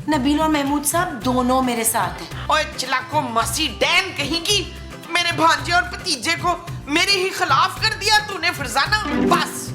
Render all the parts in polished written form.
नबील और महमूद साहब दोनों मेरे साथ हैं। ओए चिलाको मसी डैन कहेगी, मेरे भांजे और भतीजे को मेरे ही खिलाफ कर दिया तूने फरजाना। बस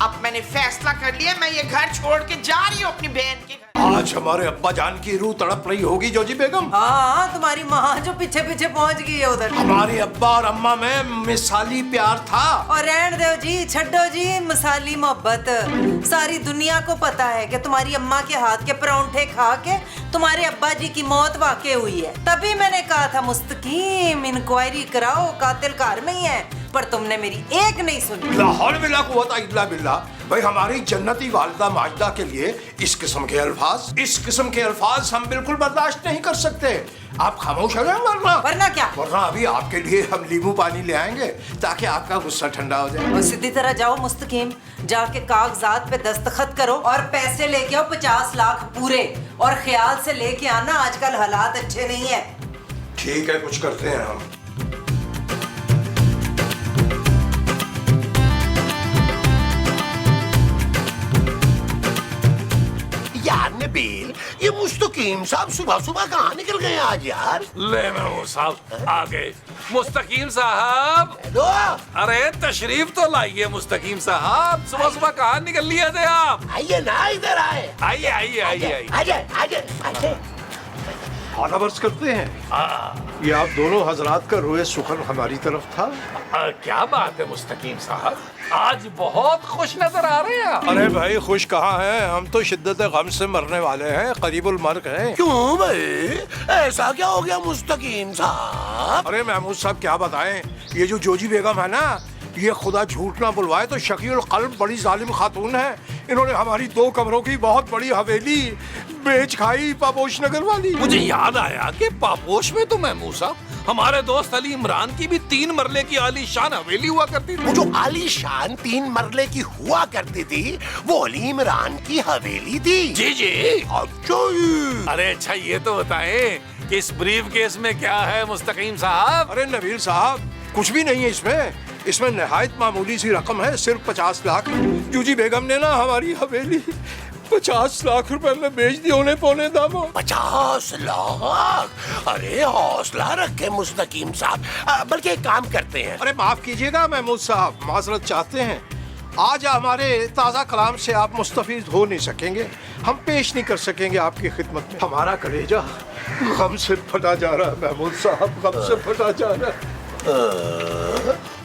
अब मैंने फैसला कर लिया, मैं ये घर छोड़ के जा रही हूँ अपनी बहन के घर। आज हमारे अब्बा जान की रूह तड़प रही होगी जोजी बेगम। हाँ, तुम्हारी माँ जो पीछे पीछे पहुँच गई है उधर। हमारे अब्बा और अम्मा में मिसाली प्यार था। और रहन दो जी, छड्डो जी मिसाली मोहब्बत। सारी दुनिया को पता है कि तुम्हारी अम्मा के हाथ के परांठे खा के तुम्हारे अब्बा जी की मौत वाकई हुई है। तभी मैंने कहा था मुस्तकीम इंक्वायरी कराओ, कातिल घर में ही है, पर तुमने मेरी एक नहीं सुनी। लाहौल बिला कुव्वत इल्ला बिल्लाह। भाई हमारी जन्नती वालिदा माजिदा के लिए इस किस्म के अल्फाज हम बिल्कुल बर्दाश्त नहीं कर सकते। आप खामोश हो जाए वरना क्या? वरना अभी आपके लिए हम नींबू पानी ले आएंगे ताकि आपका गुस्सा ठंडा हो जाए। और सीधी तरह जाओ मुस्तकीम, जाके कागजात पे दस्तखत करो और पैसे लेके आओ 50 लाख पूरे। और ख्याल से लेके आना, आजकल हालात अच्छे नहीं है। ठीक है, कुछ करते हैं हम। यार नबील, ये मुस्तकीम साहब सुबह सुबह कहाँ निकल गए आज यार? ले महमूद साहब आ गए। मुस्तकीम साहब, हेलो। अरे तशरीफ तो लाइए मुस्तकीम साहब। सुबह सुबह कहाँ निकल लिए थे आप? आइए ना, इधर आए। आइए आइए आइए आइए। आइए आइए आइए। आला वर्ष करते हैं। ये आप दोनों हजरात का रोए सुखन हमारी तरफ था। क्या बात है मुस्तकीम साहब, आज बहुत खुश नजर आ रहे हैं आप। अरे भाई खुश कहाँ हैं, हम तो शिद्दत गम से मरने वाले हैं, करीबुल मर्ग हैं। क्यों भाई, ऐसा क्या हो गया मुस्तकीम साहब? अरे महमूद साहब क्या बताएं, ये जो जोजी बेगम है ना, ये खुदा झूठ ना बुलवाए तो शकील कल्ब बड़ी जालिम खातून है। इन्होंने हमारी 2 कमरों की बहुत बड़ी हवेली बेच खाई, पापोश नगर वाली। मुझे याद आया कि पापोश में तो महमूद साहब हमारे दोस्त अली इमरान की भी 3 मरले की आलीशान हवेली हुआ करती थी। वो जो आलीशान 3 मरले की हुआ करती थी, वो अली इमरान की हवेली थी। जी जी। अच्छा जी। अरे अच्छा ये तो बताएं कि इस ब्रीफ केस में क्या है मुस्तकीम साहब? अरे नबील साहब, कुछ भी नहीं है इसमें नहायत मामूली सी रकम है, सिर्फ 50 लाख। जूजी बेगम ने ना हमारी हवेली 50 लाख रुपए में बेच दी होने पौने दामों। 50 लाख? अरे हौसला रखे मुस्तकीम साहब, बल्कि एक काम करते हैं। अरे माफ कीजिएगा महमूद साहब, माजरत चाहते हैं। आज हमारे ताज़ा कलाम से आप मुस्तफीद हो नहीं सकेंगे, हम पेश नहीं कर सकेंगे आपकी खिदमत में। हमारा कलेजा गम से फटा जा रहा है महमूद साहब, गम से फटा जा रहा है।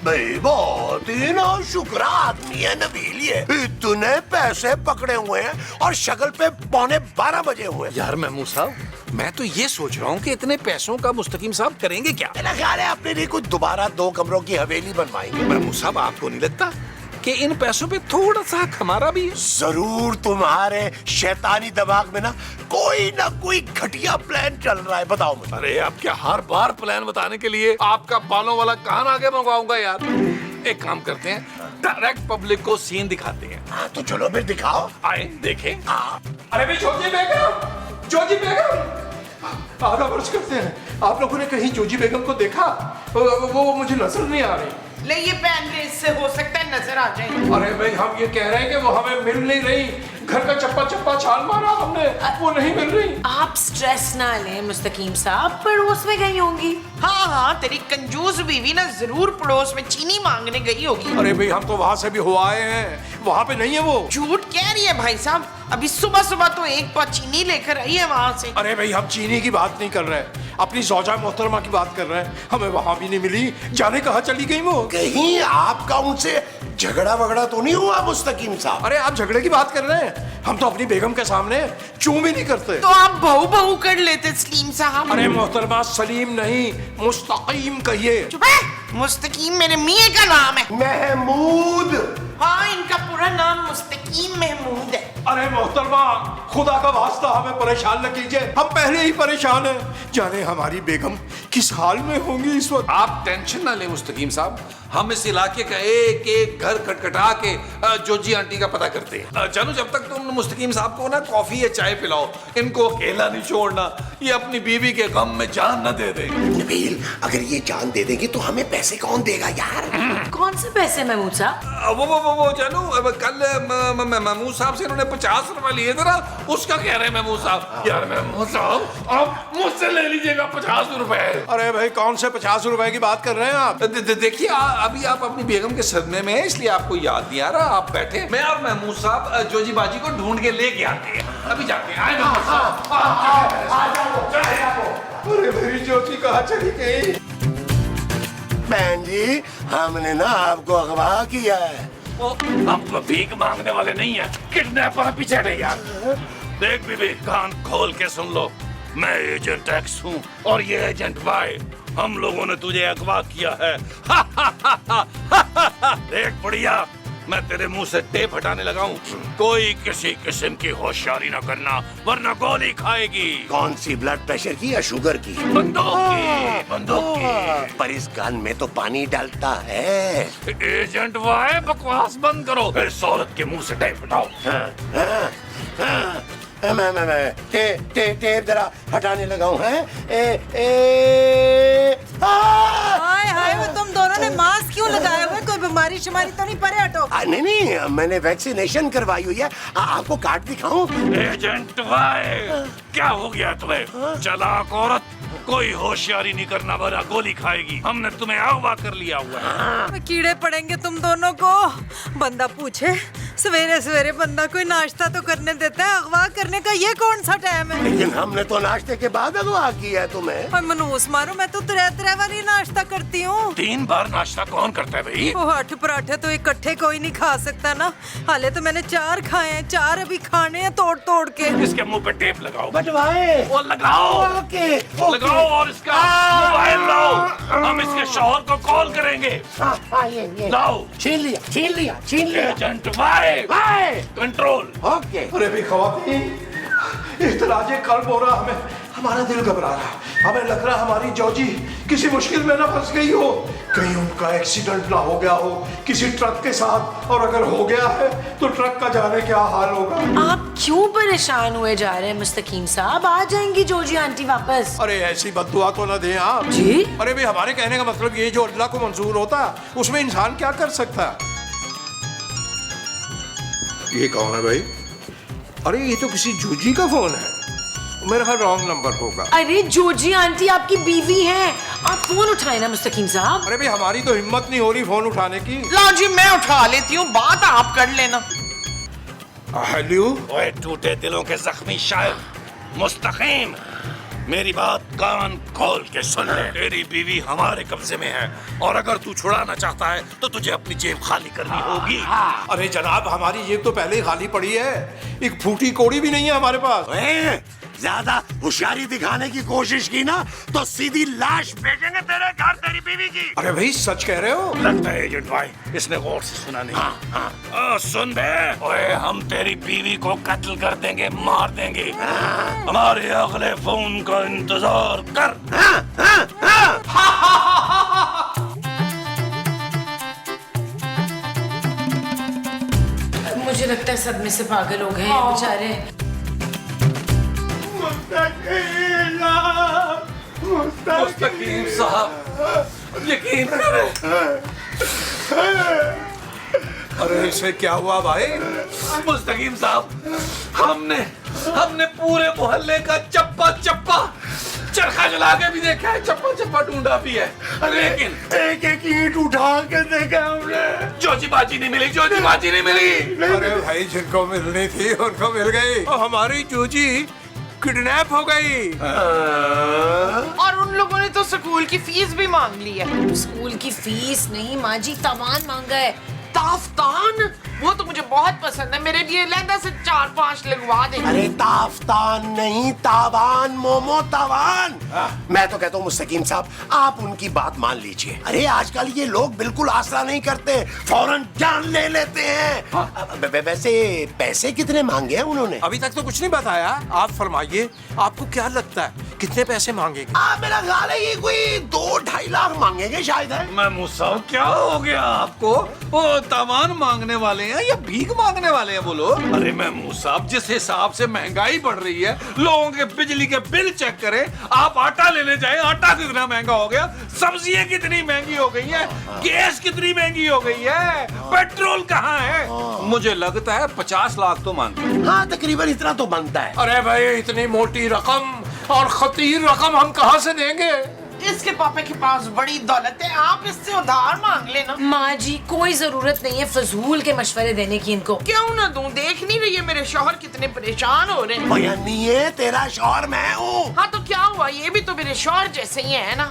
भाई बहुत ही ना शुक्र आदमी है नबील, ये इतने पैसे पकड़े हुए हैं और शक्ल पे 11:15 बजे हुए। यार महमूद साहब, मैं तो ये सोच रहा हूँ कि इतने पैसों का मुस्तकीम साहब करेंगे क्या? मेरा ख्याल है अपने लिए कुछ दोबारा 2 कमरों की हवेली बनवाएंगे। महमूद साहब, आपको नहीं लगता कि इन पैसों पे थोड़ा सा हक हमारा भी है? जरूर तुम्हारे शैतानी दिमाग में ना कोई घटिया प्लान चल रहा है, बताओ मुझे। अरे आप क्या हर बार प्लान बताने के लिए आपका बालों वाला कान आगे मंगवाऊंगा यार। एक काम करते हैं, डायरेक्ट पब्लिक को सीन दिखाते हैं। हाँ तो चलो फिर दिखाओ। आए देखें। अरे भाई जोजी बेगम आधा वर्ष करते हैं। आप लोगों ने कहीं जोजी बेगम को देखा? वो मुझे नजर नहीं आ रही। ले ये पहन ले, इससे हो सकता है नजर आ जाए। अरे भाई हम ये कह रहे हैं कि वो हमें मिल नहीं रही, घर का चप्पा चप्पा छाल मारा हमने, वो नहीं मिल रही। आप स्ट्रेस ना लें मुस्तकीम साहब, पड़ोस में गई होंगी। हाँ हाँ, तेरी कंजूस बीवी ना जरूर पड़ोस में चीनी मांगने गई होगी। अरे भाई हम तो वहाँ से भी हो आए हैं, वहाँ पे नहीं है वो। झूठ कह रही है भाई साहब, अभी सुबह सुबह तो 1 पा चीनी लेकर आई है वहाँ से। अरे भाई हम चीनी की बात नहीं कर रहे हैं, अपनी ज़ौजा मोहतरमा की बात कर रहे हैं। हमें वहाँ भी नहीं मिली, जाने कहाँ चली गई वो। कहीं आपका उनसे झगड़ा वगड़ा तो नहीं हुआ मुस्तकीम साहब? अरे आप झगड़े की बात कर रहे हैं, हम तो अपनी बेगम के सामने चूं भी नहीं करते। तो आप बहू बहू कर लेते सलीम साहब। अरे मोहतरमा सलीम नहीं, मुस्तकीम कहिए। चुप है, मुस्तकीम मेरे मियाँ का नाम है। महमूद। हाँ, इनका पूरा नाम मुस्तकीम महमूद है। अरे मोहतरमा, खुदा का वास्ता हमें परेशान न कीजिए, हम पहले ही परेशान हैं। जाने हमारी बेगम किस हाल में होंगी इस वक्त। आप टेंशन ना ले मुस्तकीम साहब, हम इस इलाके का एक एक घर खटखटा के जोजी आंटी का पता करते हैं। चलो जब तक तुम मुस्तकीम साहब को ना कॉफी या चाय पिलाओ, इनको अकेला नहीं छोड़ना, ये अपनी बीवी के गम में जान न दे दे। नबील, अगर ये जान दे देंगे तो हमें पैसे कौन देगा यार? कौन से पैसे महमूद साहब? वो जानू, कल महमूद साहब से इन्होंने 50 रुपए लिए थे ना, उसका कह रहे हैं महमूद साहब। यार महमूद साहब आप मुझसे ले लीजिएगा 50 रुपए। अरे भाई कौन से 50 रुपए की बात कर रहे हैं आप? देखिए अभी आप अपनी बेगम के सदमे में हैं, इसलिए आपको याद नहीं आ रहा। आप बैठे, मैं और महमूद साहब जोजी बाजी को ढूंढ के लेके आते हैं। अभी जाते हैं। अरे मेरी ज्योति कहाँ चली गई? बहन जी, हमने ना आपको अगवा किया है। हम तो भीख मांगने वाले नहीं है, किडनैपर पीछे नहीं यार। देख बीबी, कान खोल के सुन लो, मैं एजेंट एक्स हूँ और ये एजेंट वाई। हम लोगों ने तुझे अगवा किया है। देख बढ़िया, मैं तेरे मुंह से टेप हटाने लगा हूँ। कोई किसी किस्म की होशियारी ना करना, वरना गोली खाएगी। कौन सी, ब्लड प्रेशर की या शुगर की? बंदूक की। पर इस गन में तो पानी डालता है। एजेंट वाई, बकवास बंद करो। इस औरत के मुंह से टेप हटाओ। मैं टेप जरा हटाने लगा हूँ। हाय हाय, वो तुम दोनों ने मास्क क्यों लगाए हुए? कोई बीमारी शिमारी तो नहीं? परे हटो। नहीं, मैंने वैक्सीनेशन करवाई हुई है। आपको कार्ड दिखाऊं? एजेंट वाई, क्या हो गया तुम्हें? चालाक औरत, कोई होशियारी नहीं करना वरना गोली खाएगी। हमने तुम्हें अगवा कर लिया हुआ है। कीड़े पड़ेंगे तुम दोनों को। बंदा पूछे, सवेरे सवेरे बंदा कोई नाश्ता तो करने देता है, अगवा करने का ये कौन सा टाइम है? लेकिन हमने तो नाश्ते के बाद अगवा किया है तुम्हें। और मनूस मारो, मैं तो तरह वाली नाश्ता करती हूँ। 3 बार नाश्ता कौन करता है भाई? वो 8 पराठे तो इकट्ठे कोई नहीं खा सकता ना। हाले तो मैंने 4 खाए हैं, 4 अभी खाने हैं तोड़ के। इसके मुंह पे टेप लगाओ। बटवाए वो लगाओ। ओके, लगाओ और इसका मोबाइल लाओ। हम इसके शौहर को कॉल करेंगे। ये लाओ। छीन लिया। Agent Y, control. ओके। अरे भी खवातीन, इतलाजे कल्ब हो रहा, हमारा दिल घबरा रहा है। हमें लग रहा हमारी जॉजी किसी मुश्किल में ना फंस गई हो, कहीं उनका एक्सीडेंट ना हो गया हो किसी ट्रक के साथ, और अगर हो गया है तो ट्रक का जाने क्या हाल होगा। आप क्यों परेशान हुए जा रहे हैं मुस्तकीम साहब? आ जाएंगी जोजी आंटी वापस। अरे ऐसी बद्दुआ तो ना दें आप जी। अरे भाई हमारे कहने का मतलब ये, जो अल्लाह को मंजूर होता उसमें इंसान क्या कर सकता है? ये कौन है भाई? अरे ये तो किसी जूजी का फोन है, मेरा ख्याल रॉन्ग नंबर होगा। अरे जोजी आंटी आपकी बीवी हैं, आप फोन उठाए ना मुस्तकीम साहब। अरे भाई हमारी तो हिम्मत नहीं हो रही फोन उठाने की। लो जी, मैं उठा लेती हूँ, बात आप कर लेना। हेलो। ओए टूटे दिलों के जख्मी शायर मुस्तकीम, मेरी बात कान खोल के सुन ले। तेरी बीवी हमारे कब्जे में है और अगर तू छुड़ाना चाहता है तो तुझे अपनी जेब खाली करनी होगी। अरे जनाब, हमारी जेब तो पहले ही खाली पड़ी है, एक फूटी कोड़ी भी नहीं है हमारे पास। ज्यादा होशियारी दिखाने की कोशिश की ना तो सीधी लाश भेजेंगे तेरे घर तेरी बीवी की। अरे भाई सच कह रहे हो? लगता है एजेंट भाई इसने गौर से सुना नहीं। सुन बे, ओए हम तेरी बीवी को कत्ल कर देंगे, मार देंगे। हमारे अगले फोन का इंतजार कर। मुझे लगता है सदमे से पागल हो गए हैं बेचारे। मुस्तकीम साहब, यकीन करें। अरे इसे क्या हुआ भाई? मुस्तकीम साहब, हमने पूरे मोहल्ले का चप्पा चरखा जला के भी देखा है, चप्पा ढूंढा भी है, लेकिन एक ईंट उठा के देखा हमने। जोजी बाजी नहीं मिली। अरे भाई जिनको मिलनी थी उनको मिल गई, और हमारी जूजी किडनैप हो गई। और उन लोगों ने तो स्कूल की फीस भी मांग ली है। स्कूल की फीस नहीं माँ जी, तावान मांगा है। ताफ्तान, वो तो मुझे बहुत पसंद है, मेरे लिए लहंगा से 4-5 लगवा दे। अरे ताफ्तान नहीं, तावान, मोमो तावान। मैं तो कहता हूँ मुस्तकीम साहब, आप उनकी बात मान लीजिए। अरे आजकल ये लोग बिल्कुल आसरा नहीं करते, फौरन जान ले लेते हैं। वैसे पैसे कितने मांगे हैं उन्होंने? अभी तक तो कुछ नहीं बताया, आप फरमाइए, आपको क्या लगता है कितने पैसे मांगेंगे? मेरा ख्याल है ये कोई 2-2.5 लाख मांगेंगे शायद है। महमूद साहब क्या हो गया आपको? वो तावान मांगने वाले हैं या भीख मांगने वाले हैं बोलो? अरे महमूद साहब, जिस हिसाब से महंगाई बढ़ रही है, लोगों के बिजली के बिल चेक करें। आप आटा लेने जाए, आटा कितना महंगा हो गया, सब्जियां कितनी महंगी हो गई है, गैस कितनी महंगी हो गई है, पेट्रोल कहाँ है? मुझे लगता है 50 लाख तो मांगते। हाँ, तकरीबन इतना तो बनता है। अरे भाई, इतनी मोटी रकम और खतीर रकम हम कहाँ से देंगे? इसके पापा के पास बड़ी दौलत है, आप इससे उधार मांग लेना। माँ जी, कोई जरूरत नहीं है फजूल के मशवरे देने की इनको। क्यों ना दूं? देख नहीं रही है मेरे शौहर कितने परेशान हो रहे हैं। बयानी है, तेरा शौहर मैं हूँ। हाँ तो क्या हुआ, ये भी तो मेरे शौहर जैसे ही है ना।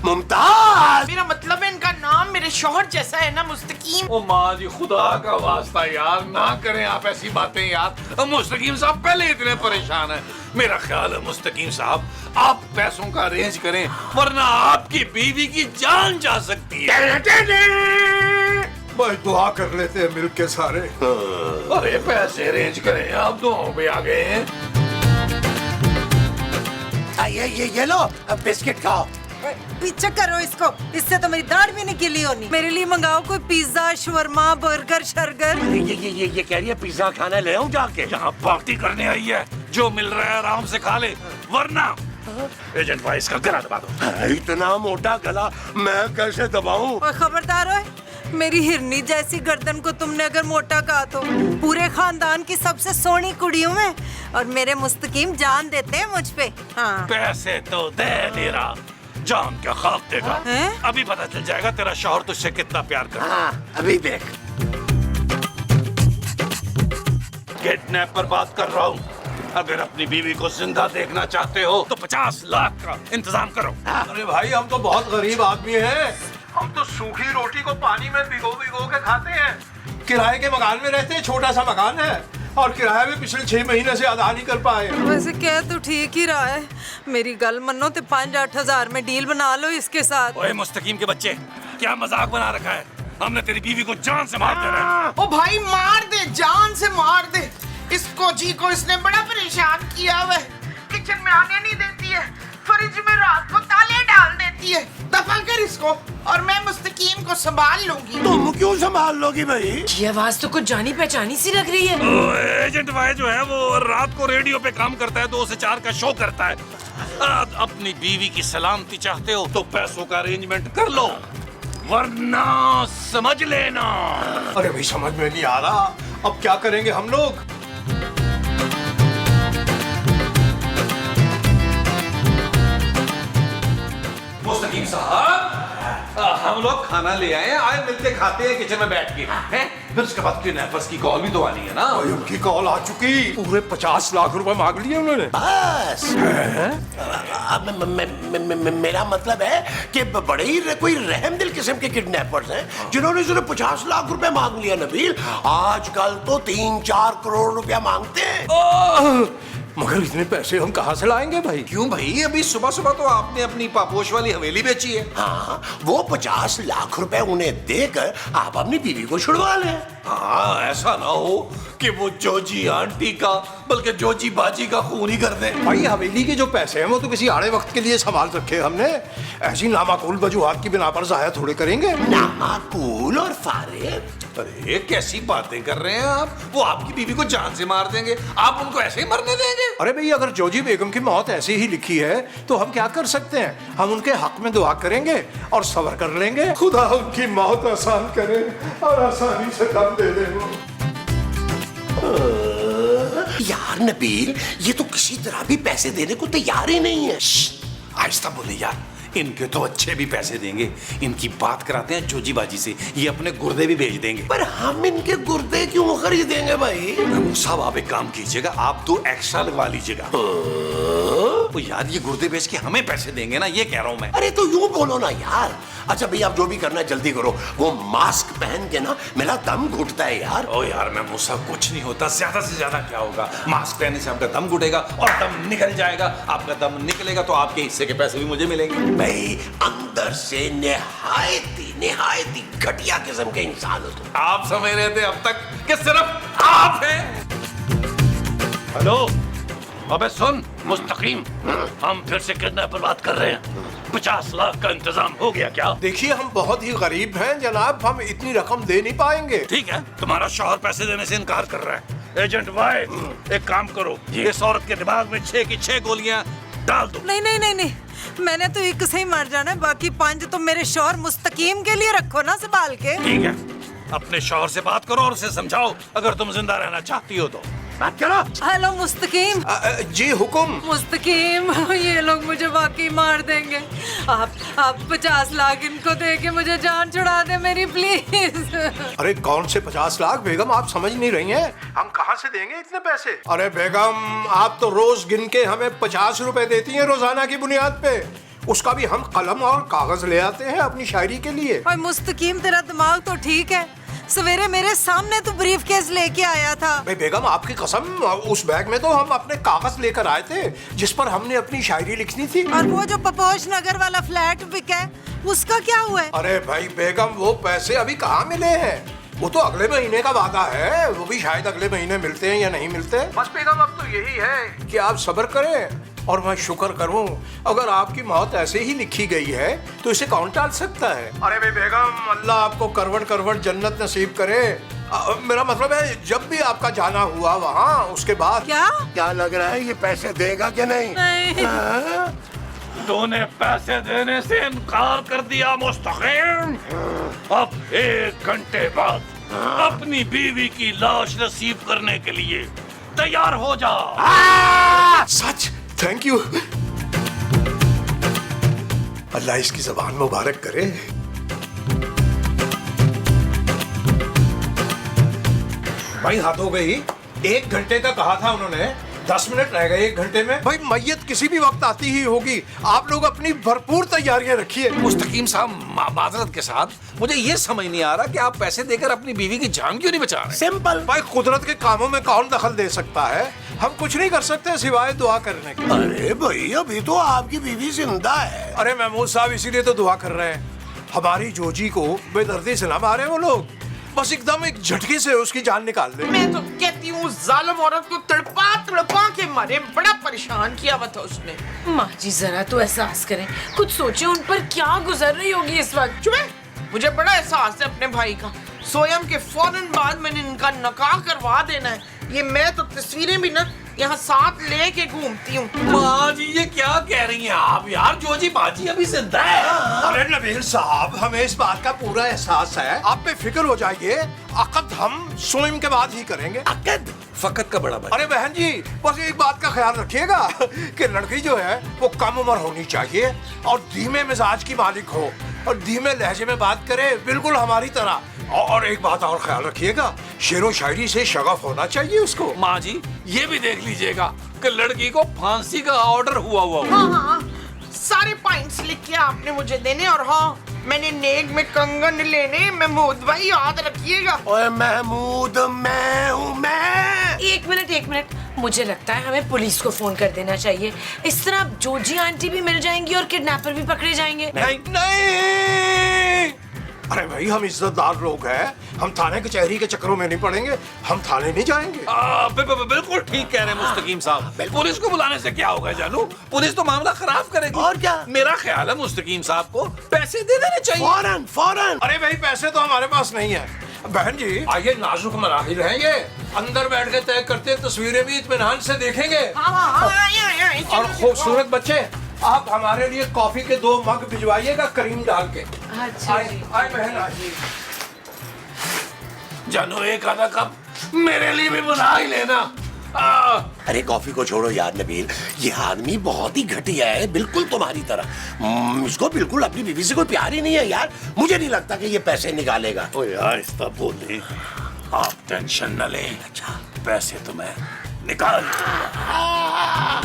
मुमताज, मेरा मतलब है इनका नाम मेरे शौहर जैसा है ना, मुस्तकीम। ओ माँ जी, खुदा का वास्ता यार, ना करें आप ऐसी बातें यार। मुस्तकीम साहब पहले इतने परेशान हैं। मेरा ख्याल है मुस्तकीम साहब, आप पैसों का अरेंज करें, वरना आपकी बीवी की जान जा सकती है। भाई दुआ कर लेते हैं मिल के सारे। अरे पैसे अरेंज करें, आप दुआओं पे आ गए हैं। ये लो, बिस्किट खाओ। पीछे करो इसको, इससे तो मेरी दाढ़ भी नहीं गिली होनी। मेरे लिए मंगाओ कोई पिज्जा, शवरमा, बर्गर, शर्गर। ये कह रही है पिज्जा खाना ले आऊं जाके? यहाँ पार्टी करने आई है, जो मिल रहा है आराम से खा ले, वरना एजेंट भाई इसका गला दबा दो। इतना मोटा गला मैं कैसे दबाऊं? और खबरदार हो, मेरी हिरनी जैसी गर्दन को तुमने अगर मोटा कहा तो पूरे खानदान की सबसे सोहनी कुड़ी हूँ मैं, और मेरे मुस्तकीम जान देते हैं मुझ पे। हाँ। पैसे तो दे मेरा, जान क्या खाक देगा। हैं? अभी पता चल जाएगा तेरा शौहर तुझसे कितना प्यार करता है। हाँ, अभी देख। किडनैप पर बात कर रहा हूँ। अगर अपनी बीवी को जिंदा देखना चाहते हो तो 50 लाख का इंतजाम करो। अरे भाई, हम तो बहुत गरीब आदमी हैं। हम तो सूखी रोटी को पानी में भिगो भिगो के खाते हैं। किराए के मकान में रहते हैं, छोटा सा मकान है, और किराया भी पिछले 6 महीने से अदा नहीं कर पाए। वैसे कह तो ठीक ही रहा है, मेरी गल मनो तो 5-8 हजार में डील बना लो इसके साथ। ओए मुस्तकीम के बच्चे, क्या मजाक बना रखा है? हमने तेरी बीवी को जान से मार देना है। ओ भाई मार दे, जान से मार दे। इसको जी को इसने बड़ा परेशान किया हुआ है। किचन में आने नहीं देती है, फ्रिज में रात को ताले डाल देती है। दफा कर इसको, और मैं मुस्तकीम को संभाल लूंगी। तुम क्यों संभाल लोगी भाई? ये आवाज तो कुछ जानी पहचानी सी लग रही है। एजेंट भाई जो है वो रात को रेडियो पे काम करता है, 2 से 4 का शो करता है। अपनी बीवी की सलामती चाहते हो तो पैसों का अरेंजमेंट कर लो, वरना समझ लेना। अरे भाई, समझ में नहीं आ रहा, अब क्या करेंगे हम लोग? मुस्तकीम साहब, हम लोग खाना ले आए हैं, आए मिलके खाते हैं किचन में बैठ के, हैं? फिर उसके बाद किडनैपर्स की कॉल भी तो आनी है ना। भाई, उनकी कॉल आ चुकी, पूरे 50 लाख रुपए मांग लिए उन्होंने। बस। मेरा मतलब है कि बड़े ही कोई रहमदिल किस्म के किडनैपर्स हैं जिन्होंने सिर्फ 50 लाख रुपए मांग लिया। नबील, आजकल तो 3-4 करोड़ रुपया मांगते हैं। मगर इतने पैसे हम कहाँ से लाएंगे भाई? क्यों भाई, अभी सुबह सुबह तो आपने अपनी पापोश वाली हवेली बेची है। हाँ, वो 50 लाख रुपए उन्हें देकर आप अपनी बीवी को छुड़वा लें। हाँ, ऐसा ना हो कि वो जोजी आंटी का बल्कि जोजी बाजी का खून ही कर दे। भाई, हवेली के जो पैसे हैं वो तो किसी आड़े वक्त के लिए संभाल रखे हमने। ऐसी नामाकूल वजूहात की बिना पर जाया थोड़े करेंगे। नामाकूल और फारिग? अरे कैसी बातें कर रहे हैं आप? वो आपकी बीवी को जान से मार देंगे, आप उनको ऐसे ही मरने देंगे? अरे भाई, अगर जोजी बेगम की मौत ऐसे ही लिखी है तो हम क्या कर सकते हैं? हम उनके हक में दुआ करेंगे और सब्र कर लेंगे। खुदा उनकी मौत आसान करे और आसानी से दम दे दे वो। यार नबील, ये तो किसी तरह भी पैसे देने को तैयार ही नहीं है। आहिस्ता बोले यार, इनके तो अच्छे भी पैसे देंगे। इनकी बात कराते हैं जोजी बाजी से, ये अपने गुर्दे भी भेज देंगे। पर हम इनके गुर्दे क्यों खरीदेंगे भाई? महमूद साहब, आप एक काम कीजिएगा, आप 2 एक्स्ट्रा लगवा लीजिएगा। तो यार, ये गुर्दे बेच के हमें पैसे देंगे ना, ये कह रहा हूं मैं। अरे तो यूं बोलो ना यार। अच्छा भाई, आप जो भी करना है जल्दी करो। वो मास्क पहन के ना मेरा दम घुटता है यार। ओ यार महमूद साहब, कुछ नहीं होता, ज्यादा से ज्यादा क्या होगा? मास्क पहनने से आपका दम घुटेगा और दम निकल जाएगा। आपका दम निकलेगा तो आपके हिस्से के पैसे भी मुझे मिलेंगे। भाई, अंदर से निहायती घटिया किस्म के इंसान हो तुम। आप समझ रहे थे अब तक कि सिर्फ आप हैं। हेलो, अबे सुन मुस्तकीम, हम फिर से किडनैप पर बात कर रहे हैं। 50 लाख का इंतजाम हो गया क्या? देखिए हम बहुत ही गरीब हैं जनाब, हम इतनी रकम दे नहीं पाएंगे। ठीक है, तुम्हारा शौहर पैसे देने से इनकार कर रहा है। एजेंट भाई, एक काम करो, इस औरत के दिमाग में 6 की 6 गोलियां डाल दो। नहीं नहीं नहीं नहीं, मैंने तो एक से ही मार जाना है, बाकी 5 तो मेरे शौहर मुस्तकीम के लिए रखो ना संभाल के। ठीक है, अपने शौहर से बात करो और उसे समझाओ अगर तुम जिंदा रहना चाहती हो तो। बात करो। हेलो मुस्तकीम। जी हुकुम। मुस्तकीम, ये लोग मुझे वाकई मार देंगे। आप 50 लाख इनको दे के मुझे जान छुड़ा दे मेरी, प्लीज। अरे कौन से 50 लाख बेगम, आप समझ नहीं रही हैं, हम कहाँ से देंगे इतने पैसे? अरे बेगम आप तो रोज गिन के हमें 50 रुपए देती हैं रोजाना की बुनियाद पे, उसका भी हम कलम और कागज ले आते हैं अपनी शायरी के लिए। और मुस्तकीम तेरा दिमाग तो ठीक है, सवेरे मेरे सामने तू ब्रीफ केस लेके आया था। भाई बेगम आपकी कसम, उस बैग में तो हम अपने कागज लेकर आए थे जिस पर हमने अपनी शायरी लिखनी थी। और वो जो पपोश नगर वाला फ्लैट बिका है उसका क्या हुआ है? अरे भाई बेगम वो पैसे अभी कहाँ मिले हैं, वो तो अगले महीने का वादा है, वो भी शायद अगले महीने मिलते हैं या नहीं मिलते। बस बेगम अब तो यही है कि आप सब्र करें और मैं शुक्र करूं, अगर आपकी मौत ऐसे ही लिखी गई है तो इसे कौन टाल सकता है। अरे भाई बेगम अल्लाह आपको करवट करवट जन्नत नसीब करे। मेरा मतलब है जब भी आपका जाना हुआ वहाँ उसके बाद। क्या लग रहा है ये पैसे देगा कि नहीं? नहीं। तूने पैसे देने से इनकार कर दिया मुस्तकीम। अब 1 घंटे बाद अपनी बीवी की लाश नसीब करने के लिए तैयार हो जा। सच, थैंक यू। अल्लाह इसकी जबान मुबारक करे। भाई हाथ हो गई, 1 घंटे का कहा था उन्होंने, 10 मिनट रह गए 1 घंटे में। भाई मैयत किसी भी वक्त आती ही होगी, आप लोग अपनी भरपूर तैयारियां रखिए। मुस्तकीम साहब माजरत के साथ, मुझे ये समझ नहीं आ रहा कि आप पैसे देकर अपनी बीवी की जान क्यों नहीं बचा रहे? सिंपल। भाई कुदरत के कामों में कौन दखल दे सकता है, हम कुछ नहीं कर सकते सिवाय दुआ करने के। अरे भाई अभी तो आपकी बीवी जिंदा है। अरे महमूद साहब इसीलिए तो दुआ कर रहे हैं, हमारी जोजी को बेदर्दी से ना मारे वो लोग, बस एकदम एक झटके से उसकी जान निकाल दे। मैं तो कहती हूँ जालिम औरत को तड़पा तड़पा के मारे, बड़ा परेशान किया हुआ था उसने। माँ जी जरा तो एहसास करें, कुछ सोचे उन पर क्या गुजर रही होगी इस वक्त। चुप है, मुझे बड़ा एहसास है अपने भाई का। सोयम के फौरन बाद मैंने इनका निकाह करवा देना है। ये मैं तो तस्वीरें भी ना यहाँ साथ लेके घूमती हूँ। माँ जी ये क्या कह रही हैं आप यार, जोजी बाजी अभी जिंदा है। अरे नबील साहब हमें इस बात का पूरा एहसास है, आप बेफिक्र हो जाइए, अकद हम सोइम के बाद ही करेंगे। अकद? फकत का बड़ा भाई। अरे बहन जी बस एक बात का ख्याल रखिएगा कि लड़की जो है वो कम उम्र होनी चाहिए और धीमे मिजाज की मालिक हो और धीमे लहजे में बात करे, बिल्कुल हमारी तरह। और एक बात और ख्याल रखिएगा, शेरो शायरी से शगफ होना चाहिए उसको। माँ जी ये भी देख लीजिएगा कि लड़की को फांसी का ऑर्डर हुआ हुआ। हाँ, सारे पॉइंट्स लिख के आपने मुझे देने, और हाँ मैंने नेक में कंगन लेने। महमूद भाई याद रखिएगा। ओए महमूद मैं हूँ मैं। एक मिनट, मुझे लगता है हमें पुलिस को फोन कर देना चाहिए, इस तरह जोजी आंटी भी मिल जाएंगी और किडनैपर भी पकड़े जाएंगे। नहीं। अरे भाई हम इज्जतदार लोग हैं, हम थाने कचहरी के चक्करों में नहीं पड़ेंगे, हम थाने नहीं जाएंगे। बिल्कुल ठीक कह रहे हैं मुस्तकीम साहब, पुलिस को बुलाने से क्या होगा जानू, पुलिस तो मामला खराब करेगी। और क्या? मेरा ख्याल है मुस्तकीम साहब को पैसे दे देने चाहिए। फौरन फौरन। अरे भाई पैसे तो हमारे पास नहीं है। बहन जी आइए, नाजुक मराहिल हैं ये, अंदर बैठ के तय करते, तस्वीरें भी इत्मीनान से देखेंगे। और खूबसूरत बच्चे आप हमारे लिए कॉफी के 2 मग भिजवाइएगा करीम डाल के। अच्छा जी। आए बहन आइए। जानू एक आधा कप मेरे लिए भी बना ही लेना। अरे कॉफी को छोड़ो यार नबील, ये आदमी बहुत ही घटिया है, बिल्कुल तुम्हारी तरह। इसको बिल्कुल अपनी बीवी से कोई प्यार ही नहीं है यार। मुझे नहीं लगता कि ये पैसे निकालेगा। ओए आहिस्ता बोलिए, आप टेंशन न लें। अच्छा पैसे तो मैं निकाल दूंगा।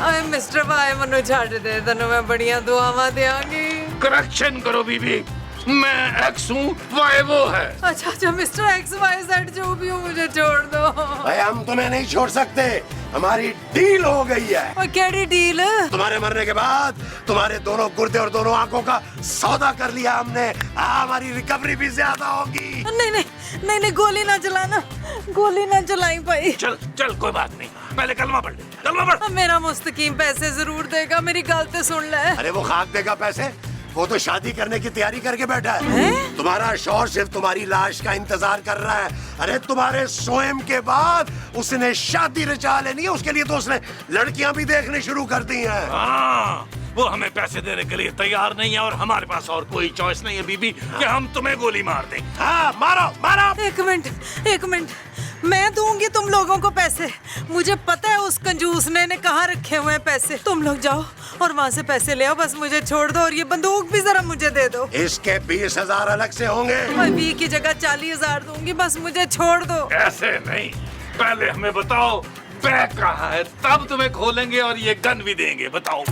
आए मिस्टर भाई मनु छाड़ दे, तनु मैं बढ़िया दुआवां देंगी। करेक्शन करो बीबी, मैं एक्स हूँ वाई वो है। अच्छा मिस्टर XYZ जो भी हो मुझे छोड़ दो। भाई हम तुम्हें नहीं छोड़ सकते, हमारी डील हो गई है। और केड़ी डील? तुम्हारे मरने के बाद तुम्हारे दोनों गुर्दे और दोनों आंखों का सौदा कर लिया हमने। हमारी रिकवरी भी ज्यादा होगी। नहीं गोली ना चलाना, गोली ना चलाई भाई। चल कोई बात नहीं, पहले कलमा पढ़ ले, कलमा पढ़। मेरा मुस्तकीम पैसे जरूर देगा, मेरी गलती सुन ले। अरे वो खाक देगा पैसे, वो तो शादी करने की तैयारी करके बैठा है। तुम्हारा शौहर सिर्फ तुम्हारी लाश का इंतजार कर रहा है। अरे तुम्हारे स्वयं के बाद उसने शादी रचा लेनी है, उसके लिए तो उसने लड़कियां भी देखने शुरू कर दी हैं। हाँ, वो हमें पैसे देने के लिए तैयार नहीं है और हमारे पास और कोई चॉइस नहीं है बीबी कि हम तुम्हें गोली मार दें। हाँ, मारो मारो। एक मिनट, मैं दूंगी तुम लोगों को पैसे। मुझे पता है उस कंजूस ने कहाँ रखे हुए हैं पैसे। तुम लोग जाओ और वहाँ से पैसे ले आओ, बस मुझे छोड़ दो और ये बंदूक भी जरा मुझे दे दो। इसके 20,000 अलग से होंगे। मैं 20 की जगह 40,000 दूंगी, बस मुझे छोड़ दो। ऐसे नहीं, पहले हमें बताओ बैग कहाँ है, तब तुम्हें खोलेंगे और ये गन भी देंगे। बताओ।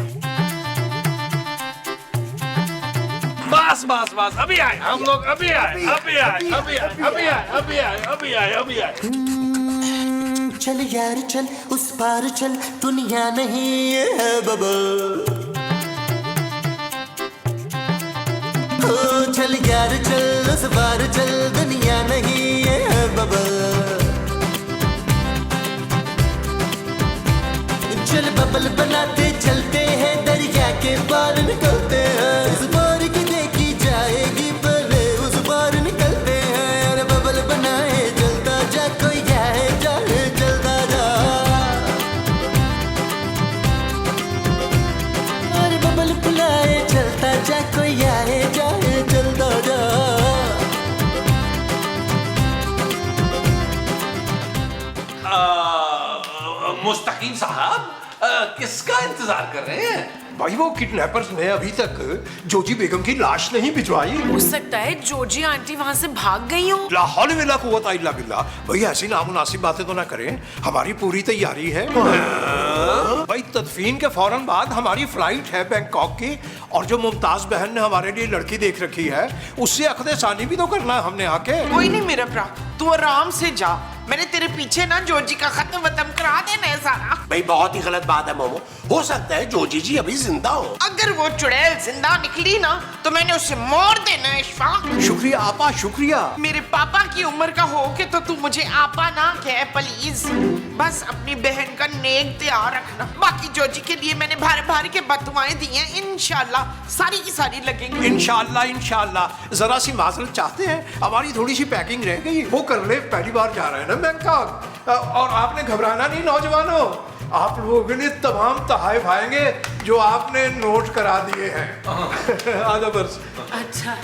बस बस बस, अभी आए हम लोग, अभी आए। चल यार चल, उस पार चल, दुनिया नहीं है बबल। ओ चल यार चल, उस पार चल, दुनिया नहीं है बबल। चल बबल बनाते चलते हैं, दरिया के पार निकलते हैं। उस पार की देखी जाएगी पहले, उस पार निकलते हैं। अरे बबल बनाए चलता जा, कोई जाए जाए चलता जा। अरे बबल बुलाए चलता जा, कोई आए जाए चलता जा। मुस्तकीम साहब, किसका इंतजार कर रहे हैं? भाई वो किडनैपर्स ने अभी तक जोजी बेगम की लाश नहीं भिजवाई। हो सकता है जोजी आंटी वहाँ से भाग गई हो। ला हौल वला कुव्वत इल्ला बिल्लाह। भाई ऐसी नामुनासिब बातें तो ना करें, हमारी पूरी तैयारी है। भाई तदफीन के फौरन बाद हमारी फ्लाइट है बैंकॉक की, और जो मुमताज बहन ने हमारे लिए लड़की देख रखी है उससे अख्दे सानी भी तो करना है हमने आके। कोई नहीं मेरा भरा, तू आराम से जा। मैंने तेरे पीछे ना जोजी का खत्म वतम करा देना है सारा। भाई बहुत ही गलत बात है मोमो, हो सकता है जोजी जी अभी जिंदा हो। अगर वो चुड़ैल जिंदा निकली ना तो मैंने उसे मार देना है इशफाक। शुक्रिया आपा, शुक्रिया। मेरे पापा की उम्र का हो के तो तू मुझे आपा ना कह प्लीज। बस अपनी बहन का नेक ध्यान रखना। बाकी जोजी के लिए मैंने भारी भारी के बदुआएं दी हैं, इंशाल्लाह सारी की सारी लगेंगी। इंशाल्लाह इंशाल्लाह। जरा सी माजरत चाहते हैं, हमारी थोड़ी सी पैकिंग रह गई, वो कर ले। पहली बार जा रहे हैं ना बैंकॉक, और आपने घबराना नहीं नौजवानों। आप लोगों के लिए तमाम तोहफे आएंगे जो आपने नोट करा दिए हैं। आधा बर्स। अच्छा,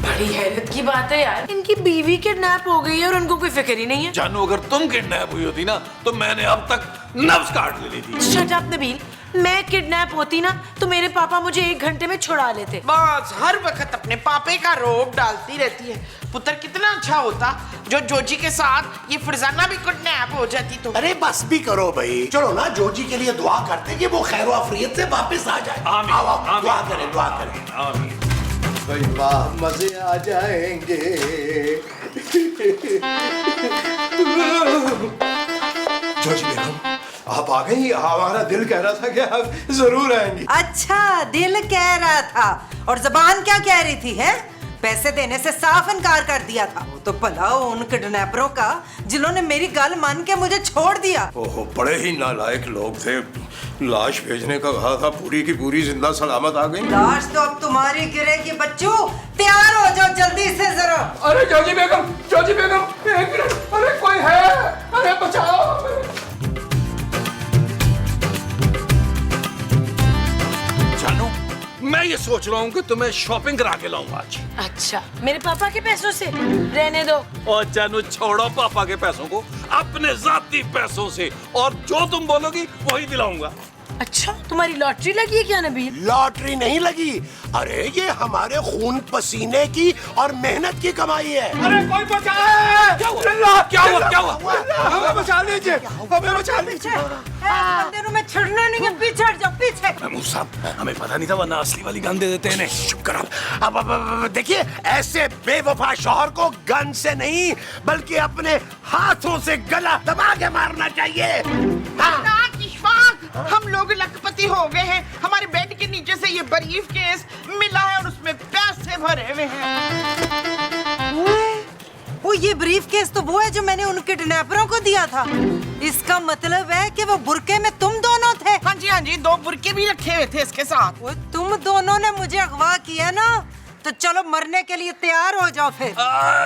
बड़ी हैरत की बात है यार, इनकी बीवी किडनैप हो गई है और उनको कोई फिक्र ही नहीं है। जानू, अगर तुम किडनैप हुई होती ना तो मैंने अब तक नब्ज काट ली थी। शट अप नबील, मैं किडनैप होती ना तो मेरे पापा मुझे 1 घंटे में छुड़ा लेते। बस हर वक्त अपने पापे का रोब डालती रहती है। पुत्र कितना अच्छा होता जो जोजी के साथ ये फरजाना भी किडनैप हो जाती तो। अरे बस भी करो भाई, चलो ना जोजी के लिए दुआ करते कि वो खैर आफियत से वापस आ जाए। आमीन, आओ, आओ, आमीन, दुआ करें दुआ करें। आमीन। भाई वाह, मजे आ जाएंगे। जोजी बेगम आप आ गई, हमारा दिल कह रहा था कि आप जरूर आएंगी। अच्छा, दिल कह रहा था और जबान क्या कह रही थी है? पैसे देने से साफ इनकार कर दिया था। वो तो भला उन किडनैपरों का जिन्होंने मेरी गल मान के मुझे छोड़ दिया। ओहो, बड़े ही नालायक लोग थे। लाश भेजने का कहा था, पूरी की पूरी जिंदा सलामत आ गई। लाश तो अब तुम्हारी गिरेगी बच्चों, तैयार हो जाओ जल्दी से जरा। अरे जोजी बेगम, जोजी बेगम, एक मिनट, अरे कोई है, अरे बचाओ। जानू, मैं ये सोच रहा हूँ कि तुम्हें शॉपिंग करा के लाऊंगा आज। अच्छा, मेरे पापा के पैसों से? रहने दो। और जानू, छोड़ो पापा के पैसों को, अपने जाती पैसों से, और जो तुम बोलोगी वही दिलाऊंगा। अच्छा, तुम्हारी लॉटरी लगी है क्या नबील? लॉटरी नहीं लगी, अरे ये हमारे खून पसीने की और मेहनत की कमाई है। अरे कोई बचाए! क्या हुआ? क्या हुआ? हमें बचा लीजिए, हमें बचा लीजिए। बंदे नु मैं छड़ना नहीं है, पीछे हट जाओ पीछे। महमूद साहब, हमें पता नहीं था, वरना असली वाली गन दे देते हैं। चुप करो। अब देखिए, ऐसे बेवफा शौहर को गन से नहीं बल्कि अपने हाथों से गला दबा के मारना चाहिए। हाँ। इशफाक, हम लोग लखपति हो गए हैं। हमारे बेड के नीचे से ये बरीफ केस मिला है और उसमें पैसे भरे हुए हैं। वो ये ब्रीफ केस तो वो है जो मैंने उन किडनैपरों को दिया था। इसका मतलब है कि वो बुरके में तुम दोनों थे। हाँ जी 2 बुरके भी रखे हुए थे इसके साथ। वो तुम दोनों ने मुझे अगवा किया ना, तो चलो मरने के लिए तैयार हो जाओ फिर।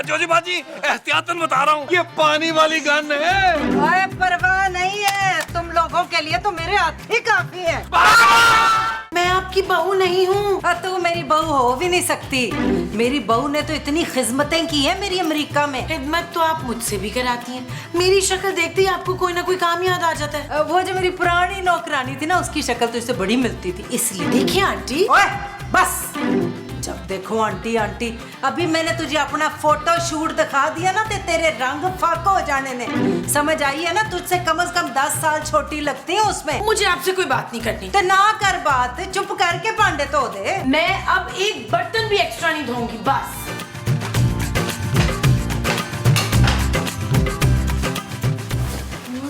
जोजी बाजी एहतियातन बता रहा हूँ, ये पानी वाली गन है। ओए परवाह नहीं है, तुम लोगों के लिए तो मेरे हाथ ही काफी है। मैं आपकी बहू नहीं हूँ। तू मेरी बहू हो भी नहीं सकती। मेरी बहू ने तो इतनी खिदमतें की है मेरी अमेरिका में। खिदमत तो आप मुझसे भी कराती हैं। मेरी शक्ल देखते ही आपको कोई ना कोई काम याद आ जाता है। वो जो मेरी पुरानी नौकरानी थी ना, उसकी शक्ल तो इससे बड़ी मिलती थी, इसलिए। देखिए आंटी, ओए बस, जब देखो आंटी आंटी। अभी मैंने तुझे अपना फोटो शूट दिखा दिया ना, ते तेरे रंग फाका हो जाने ने। समझ आई है ना, तुझसे कम से कम 10 साल छोटी लगती है उसमें। मुझे आपसे कोई बात नहीं करनी। तो ना कर बात, चुप करके भांडे धो दे। मैं अब एक बर्तन भी एक्स्ट्रा नहीं धोऊंगी, बस।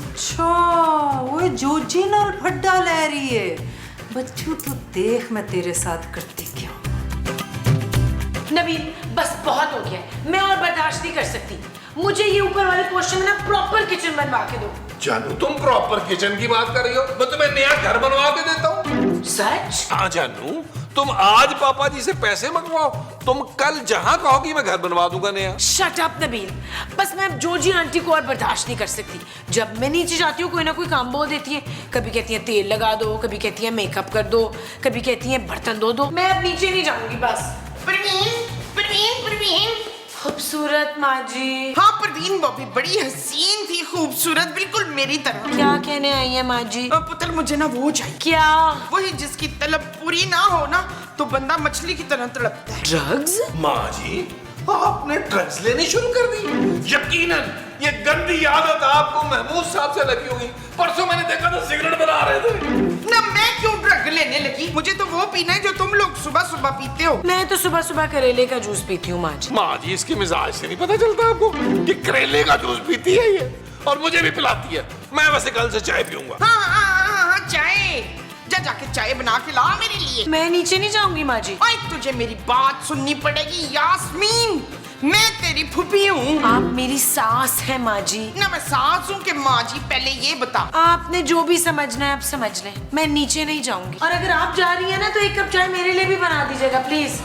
अच्छा, वो जोजी नाल फड्डा ले रही है। बच्चू तू देख मैं तेरे साथ करती क्या। नबील, बस बहुत हो गया है। मैं और बर्दाश्त नहीं कर सकती। मुझे ये ऊपर वाले पोर्शन में ना प्रॉपर किचन बनवा के दो। जानू, तुम प्रॉपर किचन की बात कर रही हो? मैं तुम्हें नया घर बनवा के देता हूँ। सच? हाँ जानू, तुम आज पापा जी से पैसे मंगवाओ, तुम कल जहाँ कहोगी मैं घर बनवा दूंगा नया। शट अप नबील, बस मैं अब जोजी आंटी को और बर्दाश्त नहीं कर सकती। जब मैं नीचे जाती हूँ कोई ना कोई काम बोल देती है। कभी कहती है तेल लगा दो, कभी कहती है मेकअप कर दो, कभी कहती है बर्तन धो दो। मैं अब नीचे नहीं जाऊंगी, बस। परवीन खूबसूरत माँ जी। हाँ परवीन बॉबी बड़ी हसीन थी, खूबसूरत, बिल्कुल मेरी तरह। क्या कहने आई है माँ जी? पुत्र मुझे ना वो चाहिए। क्या? वही जिसकी तलब पूरी ना हो ना तो बंदा मछली की तरह तड़पता है। ड्रग्स? माँ जी, आपने ड्रग्स लेनी शुरू कर दी? यकीनन ये गंदी आदत आपको महमूद साहब से लगी होगी। परसों मैंने देखा था सिगरेट बना रहे थे। ना मैं क्यों ड्रग लेने लगी? मुझे तो वो पीना है जो तुम लोग सुबह सुबह पीते हो। मैं तो सुबह सुबह करेले का जूस पीती हूँ माँ जी। माँ जी, इसके मिजाज से नहीं पता चलता आपको कि करेले का जूस पीती है ये, और मुझे भी पिलाती है। मैं वैसे कल से चाय पीऊंगा। हाँ, चाय। जाके चाय बना के ला मेरे लिए। मैं नीचे नहीं जाऊंगी माँ जी। ओए तुझे मेरी बात सुननी पड़ेगी यास्मीन, मैं तेरी फूफी हूँ। आप मेरी सास है माँ जी। ना मैं सास हूँ कि माँ जी? पहले ये बता। आपने जो भी समझना है आप समझ लें, मैं नीचे नहीं जाऊंगी। और अगर आप जा रही हैं ना तो एक कप चाय मेरे लिए भी बना दीजिएगा प्लीज।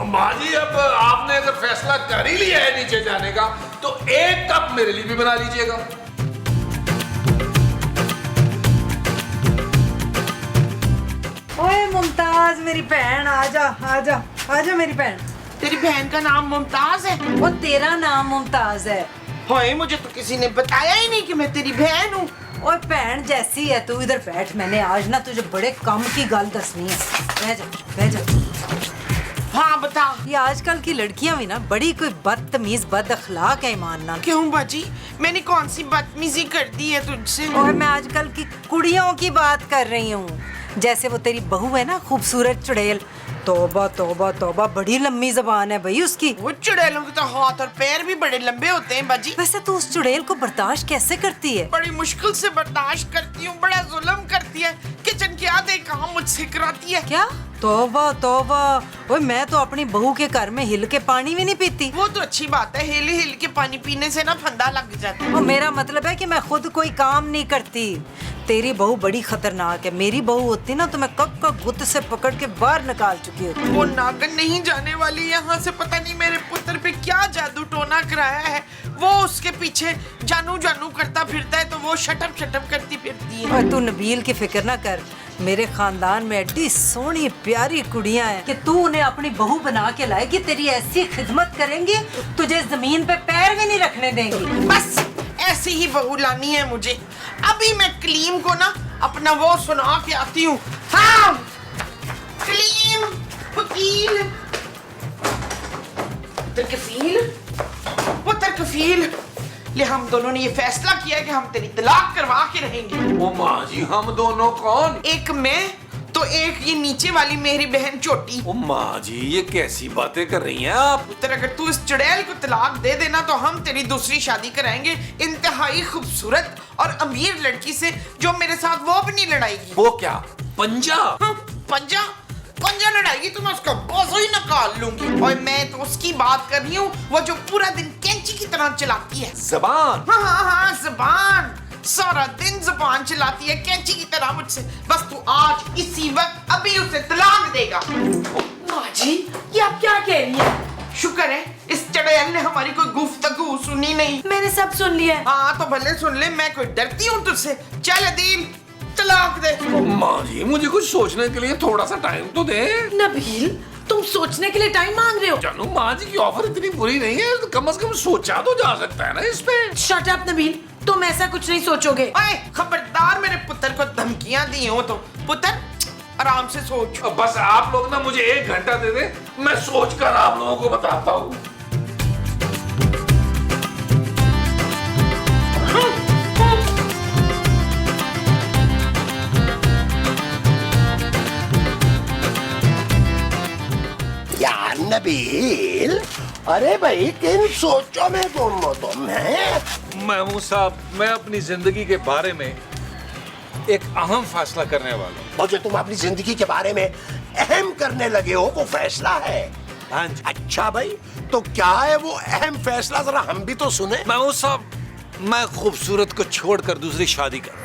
माँ जी, अब आपने अगर फैसला कर ही लिया है नीचे जाने का तो एक कप मेरे लिए भी बना लीजिएगा। ओए मुमताज मेरी बहन, आजा आजा आजा मेरी बहन। तेरी बहन का नाम मुमताज है? वो तेरा नाम मुमताज है। हाय, मुझे तो किसी ने बताया ही नहीं कि मैं तेरी बहन हूँ। और बहन जैसी है तू, इधर बैठ। मैंने आज ना तुझे बड़े काम की गल दसनी है। बह जा बह जा। हाँ बता। ये आजकल की लड़कियां भी ना बड़ी कोई बदतमीज बद अखलाक है ईमान ना। क्यों बाजी, मैंने कौन सी बदतमीजी कर दी है तुझसे? और मैं आजकल की कुड़ियों की बात कर रही हूँ। जैसे वो तेरी बहू है ना, खूबसूरत चुड़ैल। तौबा तौबा तौबा, बड़ी लंबी जबान है भाई उसकी। वो चुड़ैलों के तो हाथ और पैर भी बड़े लंबे होते हैं बाजी। वैसे तू उस चुड़ैल को बर्दाश्त कैसे करती है? बड़ी मुश्किल से बर्दाश्त करती हूँ, बड़ा जुल्म करती है। किचन के आधे काम मुझसे कराती है। क्या? तौबा तौबा। ओए मैं तो अपनी बहू के घर में हिल के पानी भी नहीं पीती। वो तो अच्छी बात है, हिल हिल के पानी पीने से ना फंदा लग जाता है। वो मेरा मतलब है कि मैं खुद कोई काम नहीं करती। तेरी बहू बड़ी खतरनाक है। मेरी बहू होती ना तो मैं कब का गुत्त से पकड़ के बाहर निकाल चुकी होती। वो नागन नहीं जाने वाली यहाँ से। पता नहीं मेरे पुत्र पे क्या जादू टोना कराया है। वो उसके पीछे जानू जानू करता फिरता है तो वो शटअप करती फिरती है। और तू नबील की फिक्र ना कर। मेरे खानदान में एडी सोनी प्यारी कुड़ियां हैं कि तू उन्हें अपनी बहू बना के लाएगी। तेरी ऐसी खिदमत करेंगी, तुझे जमीन पे पैर भी नहीं रखने देंगी। बस ऐसी ही बहू लानी है मुझे। अभी मैं कलीम को ना अपना वो सुना के आती हूँ। हाँ कलीम, वकील, तरकफील, वो तरकफील, ले हम दोनों ने ये फैसला किया है कि हम तेरी तलाक करवा के रहेंगे। ओ माँ जी, हम दोनों कौन? एक मैं तो एक ये नीचे वाली मेरी बहन छोटी। ओ माँ जी, ये कैसी बातें कर रही हैं आप? पुत्र, अगर तू इस चुड़ैल को तलाक दे देना तो हम तेरी दूसरी शादी कराएंगे इंतहाई खूबसूरत और अमीर लड़की से, जो मेरे साथ वो भी नहीं लड़ाएगी। वो क्या, पंजा? हाँ, पंजा? पंजा लड़ाएगी तो मैं उसका बोझ ही निकाल लूंगी। और मैं तो उसकी बात कर रही हूँ, वो जो पूरा दिन कैंची की तरह चलाती है जबान। हाँ, जुबान। सारा दिन जुबान चलाती है कैंची की तरह मुझसे। बस तू आज इसी वक्त अभी उसे तलाक देगा। माँ जी, ये आप क्या कह रही हैं? शुक्र है इस चड़ैल ने हमारी कोई गुफ्तगू सुनी नहीं। मैंने सब सुन लिया है। हाँ तो भले सुन ले, मैं कोई डरती हूँ तुझसे। चल अदील, तलाक दे। माँ जी, मुझे कुछ सोचने के लिए थोड़ा सा टाइम तो दे। नबील, तुम सोचने के लिए टाइम मांग रहे हो? जानू, माँ जी की ऑफर इतनी बुरी नहीं है, तो कम से कम सोचा तो जा सकता है ना इस पे। शट अप नबील, तुम ऐसा कुछ नहीं सोचोगे। ओए, खबरदार मेरे पुत्र को धमकियां दी हो तो। पुत्र, आराम से सोच। बस आप लोग ना मुझे 1 घंटा दे दे, मैं सोचकर आप लोगों को बताता हूँ। यार नबील, अरे भाई किन सोचों में तुम हैं? महमूद साहब, मैं अपनी जिंदगी के बारे में एक अहम फैसला करने वाला हूँ। और जो तुम अपनी जिंदगी के बारे में अहम करने लगे हो वो फैसला है? हाँ जी। अच्छा भाई, तो क्या है वो अहम फैसला, जरा हम भी तो सुने। महमूद साहब, मैं खूबसूरत को छोड़कर दूसरी शादी कर।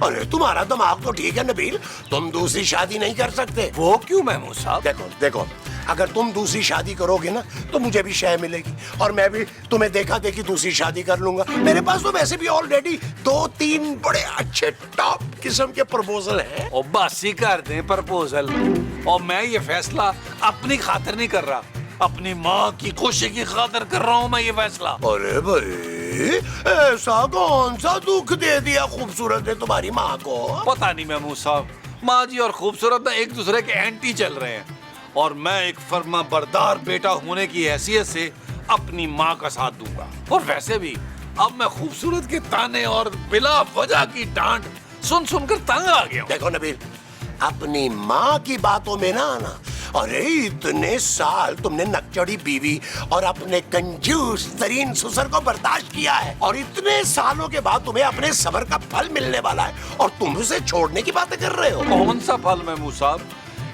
अरे तुम्हारा दिमाग तो ठीक है नबील, तुम दूसरी शादी नहीं कर सकते। वो क्यों महमूद साहब? देखो देखो, अगर तुम दूसरी शादी करोगे ना तो मुझे भी शय मिलेगी और मैं भी तुम्हें देखा देखी दूसरी शादी कर लूंगा। मेरे पास तो वैसे भी ऑलरेडी 2-3 बड़े अच्छे टॉप किस्म के प्रपोजल हैं। और बस ही कर दें प्रपोजल। और मैं ये फैसला अपनी खातिर नहीं कर रहा, अपनी माँ की खुशी की खातिर कर रहा हूँ मैं ये फैसला। अरे भाई, ऐसा कौन सा दुख दे दिया खूबसूरत ने तुम्हारी माँ को? पता नहीं महमूद साहब, माँ जी और खूबसूरत ना एक दूसरे के एंटी चल रहे हैं और मैं एक फर्मा बरदार बेटा होने की हैसियत से अपनी माँ का साथ दूंगा। और वैसे भी अब मैं खूबसूरत के ताने और बिला वजह की डांट सुन सुनकर तंग आ गया हूँ। देखो नबील, अपनी माँ की बातों में ना आना। अरे इतने साल तुमने नकचड़ी बीवी और अपने कंजूस तरीन ससुर को बर्दाश्त किया है और इतने सालों के बाद तुम्हें अपने सब्र का फल मिलने वाला है और तुम उसे छोड़ने की बातें कर रहे हो। कौन सा फल महमूद साहब?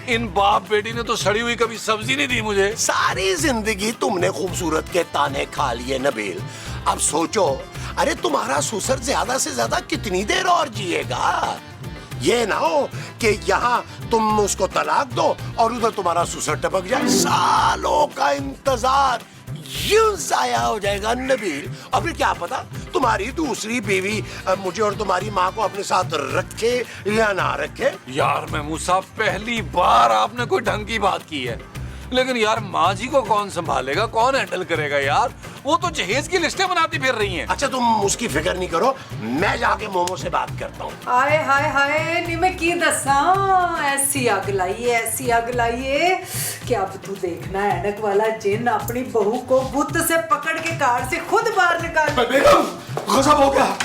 इन बाप बेटी ने तो सड़ी हुई कभी सब्जी नहीं दी मुझे। सारी जिंदगी तुमने खूबसूरत के ताने खा लिए नबील। अब सोचो, अरे तुम्हारा ससुर ज्यादा से ज्यादा कितनी देर और जिएगा? ये ना हो कि यहाँ तुम उसको तलाक दो और उधर तुम्हारा ससुर टपक जाए। सालों का इंतजार यूं जाया हो जाएगा नबील। और फिर क्या पता तुम्हारी दूसरी बीवी मुझे और तुम्हारी माँ को अपने साथ रखे या ना रखे। यार महमूद साहब, पहली बार आपने कोई ढंग की बात की है, लेकिन यार माँ जी को कौन संभालेगा, कौन हैंडल करेगा यार? वो तो जहेज की लिस्टें बनाती फिर रही हैं। अच्छा तुम उसकी फिक्र नहीं करो, मैं जाके मोमो से बात करता हूँ। हाय हाय हाय, नी मैं की दसा, ऐसी अग लाई है कि अब तू देखना ऐनक वाला जिन अपनी बहू को बुत से पकड़ के कार से खुद बाहर निकाल। बेगम, गजब हो गया,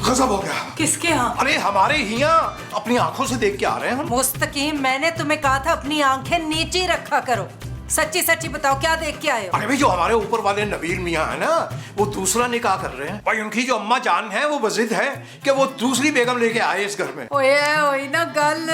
गजब हो गया। किसके यहाँ? अरे हमारे यहाँ, अपनी आंखों से देख के आ रहे हैं हम। मुस्तकीम, मैंने तुम्हें कहा था अपनी आंखें नीचे रखा करो। सच्ची सच्ची बताओ, क्या देख के आए हो? अरे भाई, जो हमारे ऊपर वाले नबील मियाँ है ना, वो दूसरा निकाह कर रहे हैं भाई। उनकी जो अम्मा जान है वो वजिद है कि वो दूसरी बेगम लेके आए इस घर में। ओए ना गल,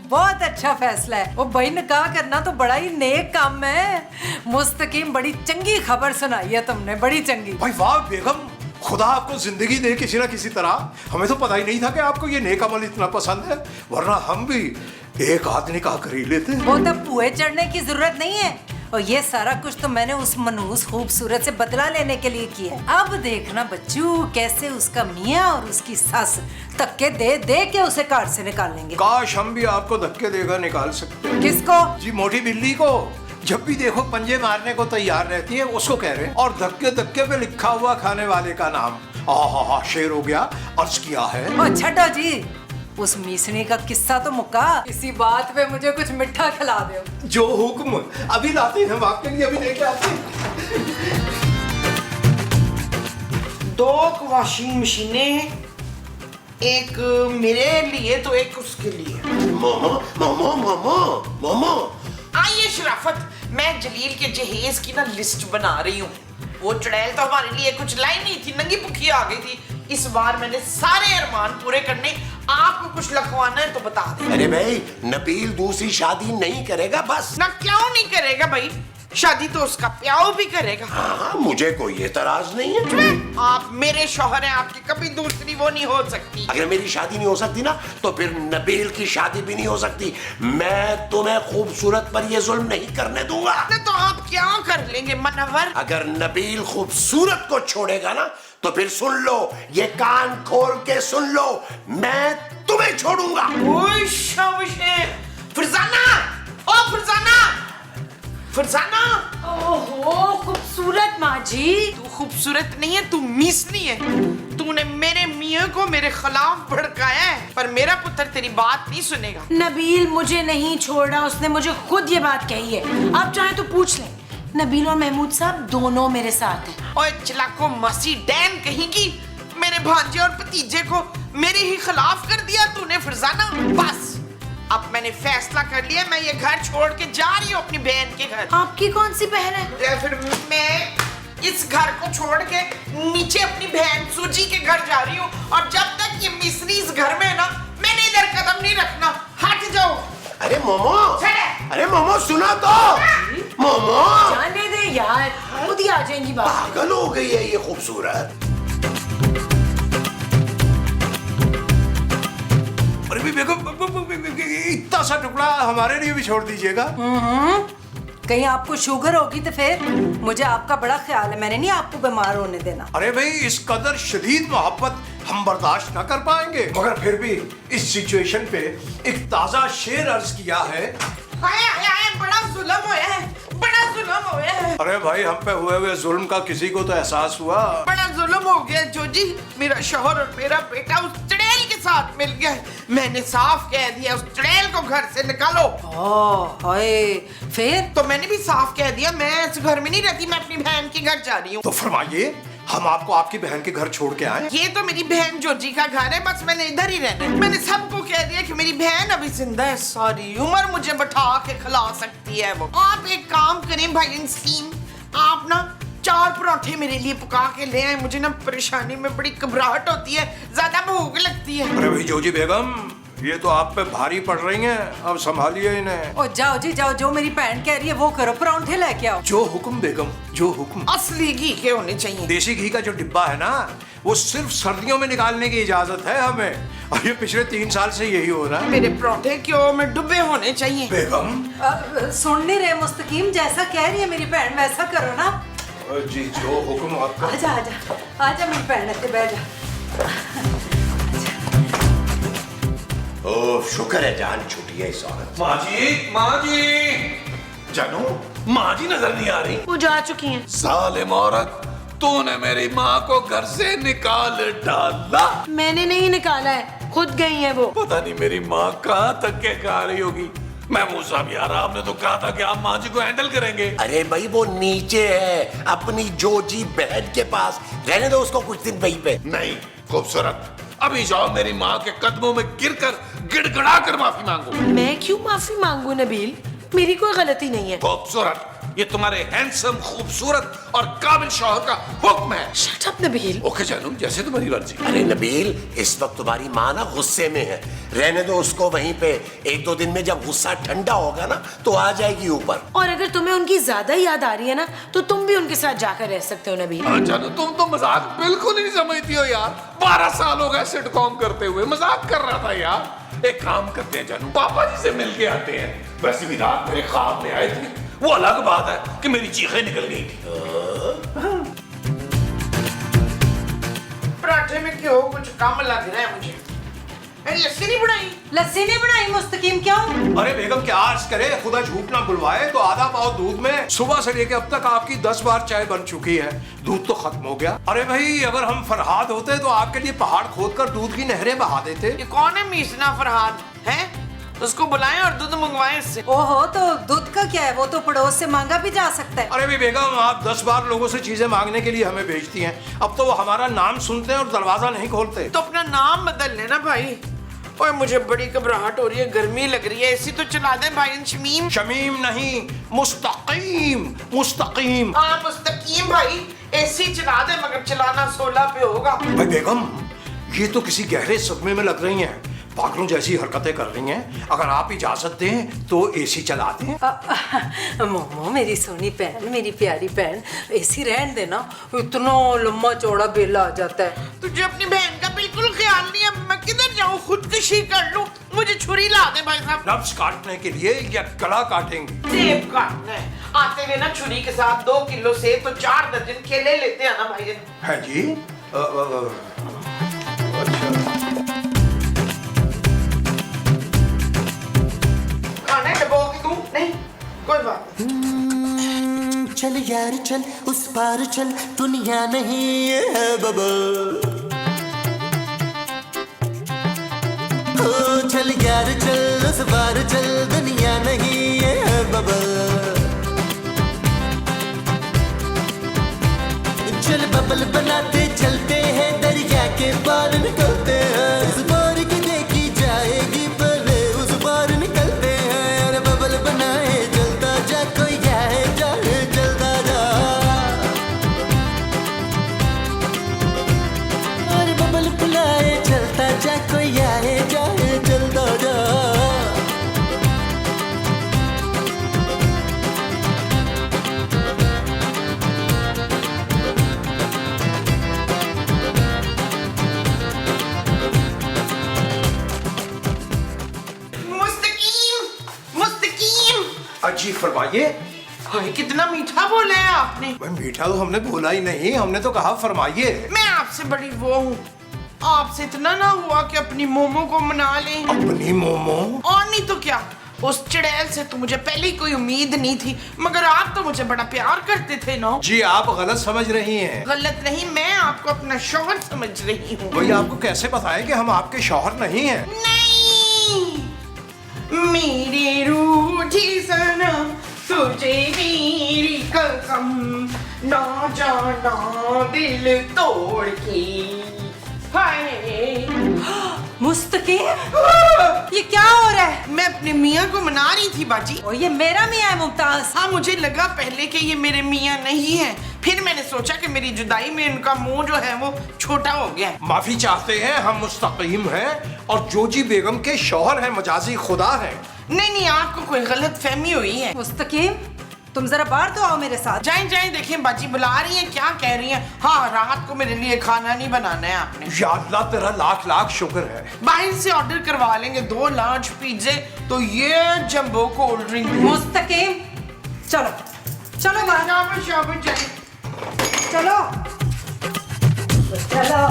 बहुत अच्छा फैसला है। वो भाई निकाह करना तो बड़ा ही नेक काम है। मुस्तकीम, बड़ी चंगी खबर सुनाई है तुमने, बड़ी चंगी। भाई वाह बेगम, खुदा आपको जिंदगी दे किसी ना किसी तरह। हमें तो पता ही नहीं था कि आपको ये नेक अमल इतना पसंद है, वरना हम भी एक आदमी का कर ही लेते। वो तो पुए चढ़ने की जरूरत नहीं है, और ये सारा कुछ तो मैंने उस मनहूस खूबसूरत से बदला लेने के लिए किया है। अब देखना बच्चू, कैसे उसका मियाँ और उसकी सास धक्के दे दे के उसे कार से निकालेंगे। काश हम भी आपको धक्के देकर निकाल सकते। किसको? जी, मोटी बिल्ली को। जब भी देखो पंजे मारने को तैयार रहती है, उसको कह रहे हैं। और धक्के धक्के पे लिखा हुआ खाने वाले का नाम। आहा, शेर हो गया, अर्ज किया है। ओ छठो जी, उस मीसनी का किस्सा तो मुका, इसी बात पे मुझे कुछ मिठा खिला दो। जो हुक्म, अभी लाते हैं, आपके लिए अभी लेके आते हैं। 2 वॉशिंग मशीनें, एक मेरे लिए तो एक उसके लिए। मोमो मोमो मोमो मोमो, आइए शराफत, मैं जलील के जहेज की ना लिस्ट बना रही हूँ। वो चुड़ैल तो हमारे लिए कुछ लाई नहीं थी, नंगी भुखी आ गई थी। इस बार मैंने सारे अरमान पूरे करने। आपको कुछ लखवाना है तो बता दे। अरे भाई, नबील दूसरी शादी नहीं करेगा बस। ना क्यों नहीं करेगा भाई, शादी तो उसका प्याऊ भी करेगा। हाँ, मुझे कोई एतराज नहीं है। आप मेरे शौहर हैं, आपकी कभी दूसरी वो नहीं हो सकती। अगर मेरी शादी नहीं हो सकती ना, तो फिर नबील की शादी भी नहीं हो सकती। मैं तुम्हें खूबसूरत पर ये जुल्म नहीं करने दूंगा। तो आप क्या कर लेंगे मनवर? अगर नबील खूबसूरत को छोड़ेगा ना, तो फिर सुन लो, ये कान खोल के सुन लो, मैं तुम्हें छोड़ूंगा। फरजाना, ओ फरजाना, फरजाना। ओहो खूबसूरत माँ जी। तू खूबसूरत नहीं है, तू मीसनी है। तूने मेरे मियाँ को मेरे खिलाफ भड़काया है, पर मेरा पुत्र तेरी बात नहीं सुनेगा। नबील मुझे नहीं छोड़ा, उसने मुझे खुद ये बात कही है। आप चाहे तो पूछ लें, नबील और महमूद साहब दोनों मेरे साथ हैं। ओए चलाको मसी डैन कहेगी, मेरे भांजे और भतीजे को मेरे ही खिलाफ कर दिया तूने फरजाना। बस अब मैंने फैसला कर लिया, मैं ये घर छोड़ के जा रही हूँ अपनी बहन के घर। आपकी कौन सी बहन है? फिर मैं इस घर को छोड़ के नीचे अपनी बहन सूजी के घर जा रही हूँ, और जब तक ये मिस्री इस घर में है ना, मैंने इधर कदम नहीं रखना। हट जाओ। अरे मोमो, चले। अरे मोमो सुना तो। मोमो, जाने दे यार, खुद ही आ जाएंगी बात। पागल हो गई है ये खूबसूरत। अरे भी बेगम, इतना सा टुकड़ा हमारे लिए भी छोड़ दीजिएगा। कहीं आपको शुगर होगी तो फिर मुझे आपका बड़ा ख्याल है, मैंने नहीं आपको बीमार होने देना। अरे भाई, इस कदर शदीद मोहब्बत हम बर्दाश्त ना कर पाएंगे, मगर फिर भी इस सिचुएशन पे एक ताजा शेर अर्ज किया है। हाय हाय हाय, बड़ा जुल्म होया है, बड़ा जुल्म होया है। अरे भाई, हम पे हुए हुए जुल्म का किसी को तो एहसास हुआ। बड़ा जुल्म हो गया जोजी, मेरा शौहर और मेरा बेटा उस चुड़ैल के साथ मिल गया है। मैंने साफ कह दिया उस चुड़ैल को घर से निकालो। हाय, फिर तो मैंने भी साफ कह दिया मैं इस घर में नहीं रहती, मैं अपनी बहन के घर जा रही हूँ। तो फरमाइए, हम आपको आपकी बहन के घर छोड़ के आए। ये तो मेरी बहन जोजी का घर है, बस मैंने इधर ही रहना है। मैंने सबको कह दिया कि मेरी बहन अभी जिंदा है, सारी उम्र मुझे बैठा के खिला सकती है वो। आप एक काम करें भाई नसीम, आप ना 4 पराठे मेरे लिए पका के ले आए। मुझे ना परेशानी में बड़ी घबराहट होती है, ज्यादा भूख लगती है। अरे भाई जोजी बेगम, ये तो आप पे भारी पड़ रही हैं, अब संभालिए इन्हें। ओ जाओ जी जाओ, जो मेरी बहन कह रही है वो करो, परांठे लेके आओ। जो हुक्म बेगम, जो हुक्म। असली घी के होने चाहिए। देसी घी का जो डिब्बा है ना, वो सिर्फ सर्दियों में निकालने की इजाजत है हमें, और ये पिछले 3 साल से यही हो रहा है। मेरे पराठे क्यों में डुबे होने चाहिए। बेगम सुन नहीं रहे मुस्तकीम, जैसा कह रही है मेरी बहन वैसा करो ना। जी, जो हुक्म आपका। आजा आजा आजा मेरी बहन, इत्ते बैठ जा। ओह, शुक्र है जान छूटी है इस औरत। माँ जी, माँ जी। जानू, माँ जी नजर नहीं आ रही। वो जा चुकी हैं। जालिम औरत, तूने मेरी माँ को घर से निकाल डाला। मैंने नहीं निकाला है, खुद गई है वो। पता नहीं मेरी माँ कहाँ तक के गा रही होगी। महमूद साहब यार, आपने तो कहा था कि आप माँ जी को हैंडल करेंगे। अरे भाई, वो नीचे है अपनी जोजी बहन के पास, रहने दो उसको कुछ दिन वहीं पे। नहीं खूबसूरत, अभी जाओ मेरी माँ के कदमों में गिरकर गिड़गिड़ा कर माफी मांगो। मैं क्यों माफी मांगू नबील, मेरी कोई गलती नहीं है। खूबसूरत, ये तुम्हारे हैंडसम, खूबसूरत और काबिल शौहर का हुक्म है। Shut up Nabeel. ओके जानू, जैसे तुम्हारी मर्जी। अरे नबील, इस वक्त तुम्हारी माँ ना गुस्से में है, रहने दो उसको वहीं पे। 1-2 दिन में जब गुस्सा ठंडा होगा ना, तो आ जाएगी ऊपर। और अगर तुम्हें उनकी ज्यादा याद आ रही है ना, तो तुम भी उनके साथ जाकर रह सकते हो नबील। हाँ जानू, तुम तो मजाक बिल्कुल ही नहीं समझती हो यार। 12 साल हो गए सिटकॉम करते हुए, मजाक कर रहा था यार। एक काम करते हैं जानू, पापा जी से मिल के आते हैं। वैसे भी रात मेरे ख्वाब में आए थे, वो अलग बात है कि मेरी चीखें निकल गई थी। पराठे में क्यों कुछ कम लग रहा है मुझे। मैंने लस्सी नहीं बनाई। लस्सी नहीं बनाई मुस्तकीम, क्यों? अरे बेगम, क्या अर्ज करे, खुदा झूठ ना बुलवाए, तो आधा पाव दूध में सुबह से लेके अब तक आपकी 10 बार चाय बन चुकी है, दूध तो खत्म हो गया। अरे भाई, अगर हम फरहाद होते तो आपके लिए पहाड़ खोदकर दूध की नहरें बहा देते। ये कौन है मीसना फरहाद है? उसको बुलाएं और दूध मंगवाएं इससे। ओहो, तो दूध का क्या है, वो तो पड़ोस से मांगा भी जा सकता है। अरे भी बेगम, आप 10 बार लोगों से चीजें मांगने के लिए हमें भेजती हैं, अब तो वो हमारा नाम सुनते हैं और दरवाजा नहीं खोलते। तो अपना नाम बदल लेना भाई। ओए मुझे बड़ी घबराहट हो रही है, गर्मी लग रही है, एसी तो चला दे भाई शमीम। शमीम नहीं, मुस्तकीम, मुस्तकीम। हाँ मुस्तकीम भाई, एसी चला दे, मगर चलाना 16 पे होगा। भाई बेगम, ये तो किसी गहरे सदमे में लग रही हैं, पागलों जैसी हरकतें कर रही हैं। अगर आप इजाजत दें तो एसी चला दें। मोमो मेरी सोनी बहन, मेरी प्यारी बहन, एसी रहन देना, इतना लंबा चौड़ा बिल आ जाता है। तुझे अपनी बहन का बिल्कुल ख्याल नहीं है। मैं किधर जाऊँ, खुदकुशी कर लूँ? मुझे छुरी ला दे भाई साहब। नब्ज काटने के लिए या गला काटेंगे? सेब काटना है। आते हुए ना छुरी के साथ 2 किलो सेब तो 4 दर्जन केले लेते हैं ना भाई। है जी। अच्छा, खाना डबो की दूं? नहीं, कोई बात नहीं। चल यार चल, उस पार चल, दुनिया नहीं है बबल। ओ चल यार चल, उस पार चल, दुनिया नहीं है बबल। चल बबल बनाते चलते हैं, दरिया के पार निकलते हैं। इस पार की देखी जाएगी पहले, उस पार निकलते हैं। अरे बबल बनाए जलता जा, कोई जाए जाए जलता जा। अरे बबल बुलाए जलता जा, कोई आए जाए जलता जा। जी फरमाइए। हाय, कितना मीठा बोला है आपने। भाई मीठा तो हमने बोला ही नहीं, हमने तो कहा फरमाइए। मैं आपसे बड़ी वो हूँ, आपसे इतना ना हुआ कि अपनी मोमो को मना लें। अपनी मोमो? और नहीं तो क्या, उस चुड़ैल से तो मुझे पहले ही कोई उम्मीद नहीं थी, मगर आप तो मुझे बड़ा प्यार करते थे ना। जी आप गलत समझ रही हैं। गलत नहीं, मैं आपको अपना शौहर समझ रही हूँ। भाई आपको कैसे बताएं कि हम आपके शौहर नहीं हैं? नहीं, मेरी रूह जी सनम, तुझे मेरी कसम, ना जाना दिल तोड़ के। हाय मुस्तकीम, ये क्या हो रहा है? मैं अपने मियाँ को मना रही थी बाजी। और ये मेरा मियाँ है मुमताज। हाँ, मुझे लगा पहले कि ये मेरे मियाँ नहीं है, फिर मैंने सोचा कि मेरी जुदाई में इनका मुंह जो है वो छोटा हो गया है। माफी चाहते हैं, हम मुस्तकीम हैं और जोजी बेगम के शौहर हैं, मजाजी खुदा हैं। नहीं नहीं, आपको कोई गलत फहमी हुई है। मुस्तकीम, तुम जरा बाहर तो आओ मेरे साथ। जाएं जाएं, देखें बाजी बुला रही हैं, क्या कह रही हैं। हाँ, रात को मेरे लिए खाना नहीं बनाना है आपने। या अल्लाह तेरा लाख लाख शुक्र है। बाहर से ऑर्डर करवा लेंगे 2 लार्ज पिज्जे, तो ये जंबो कोल्ड ड्रिंक। मुस्तकीम, चलो चलो बाहर, शाबाश शाबाश, जाएं। चलो चलो।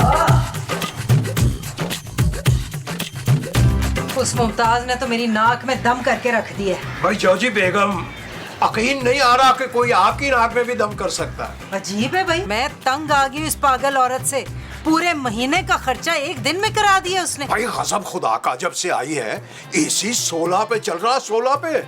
उस मुमताज ने तो मेरी नाक में दम करके रख दिया है। भाई जोजी बेगम, यकीन नहीं आ रहा कि कोई आपकी नाक में भी दम कर सकता है। अजीब है भाई, मैं तंग आ गई इस पागल औरत से। पूरे महीने का खर्चा एक दिन में करा दिया उसने। भाई गजब खुदा का, जब से आई है एसी 16 पे चल रहा, 16 पे,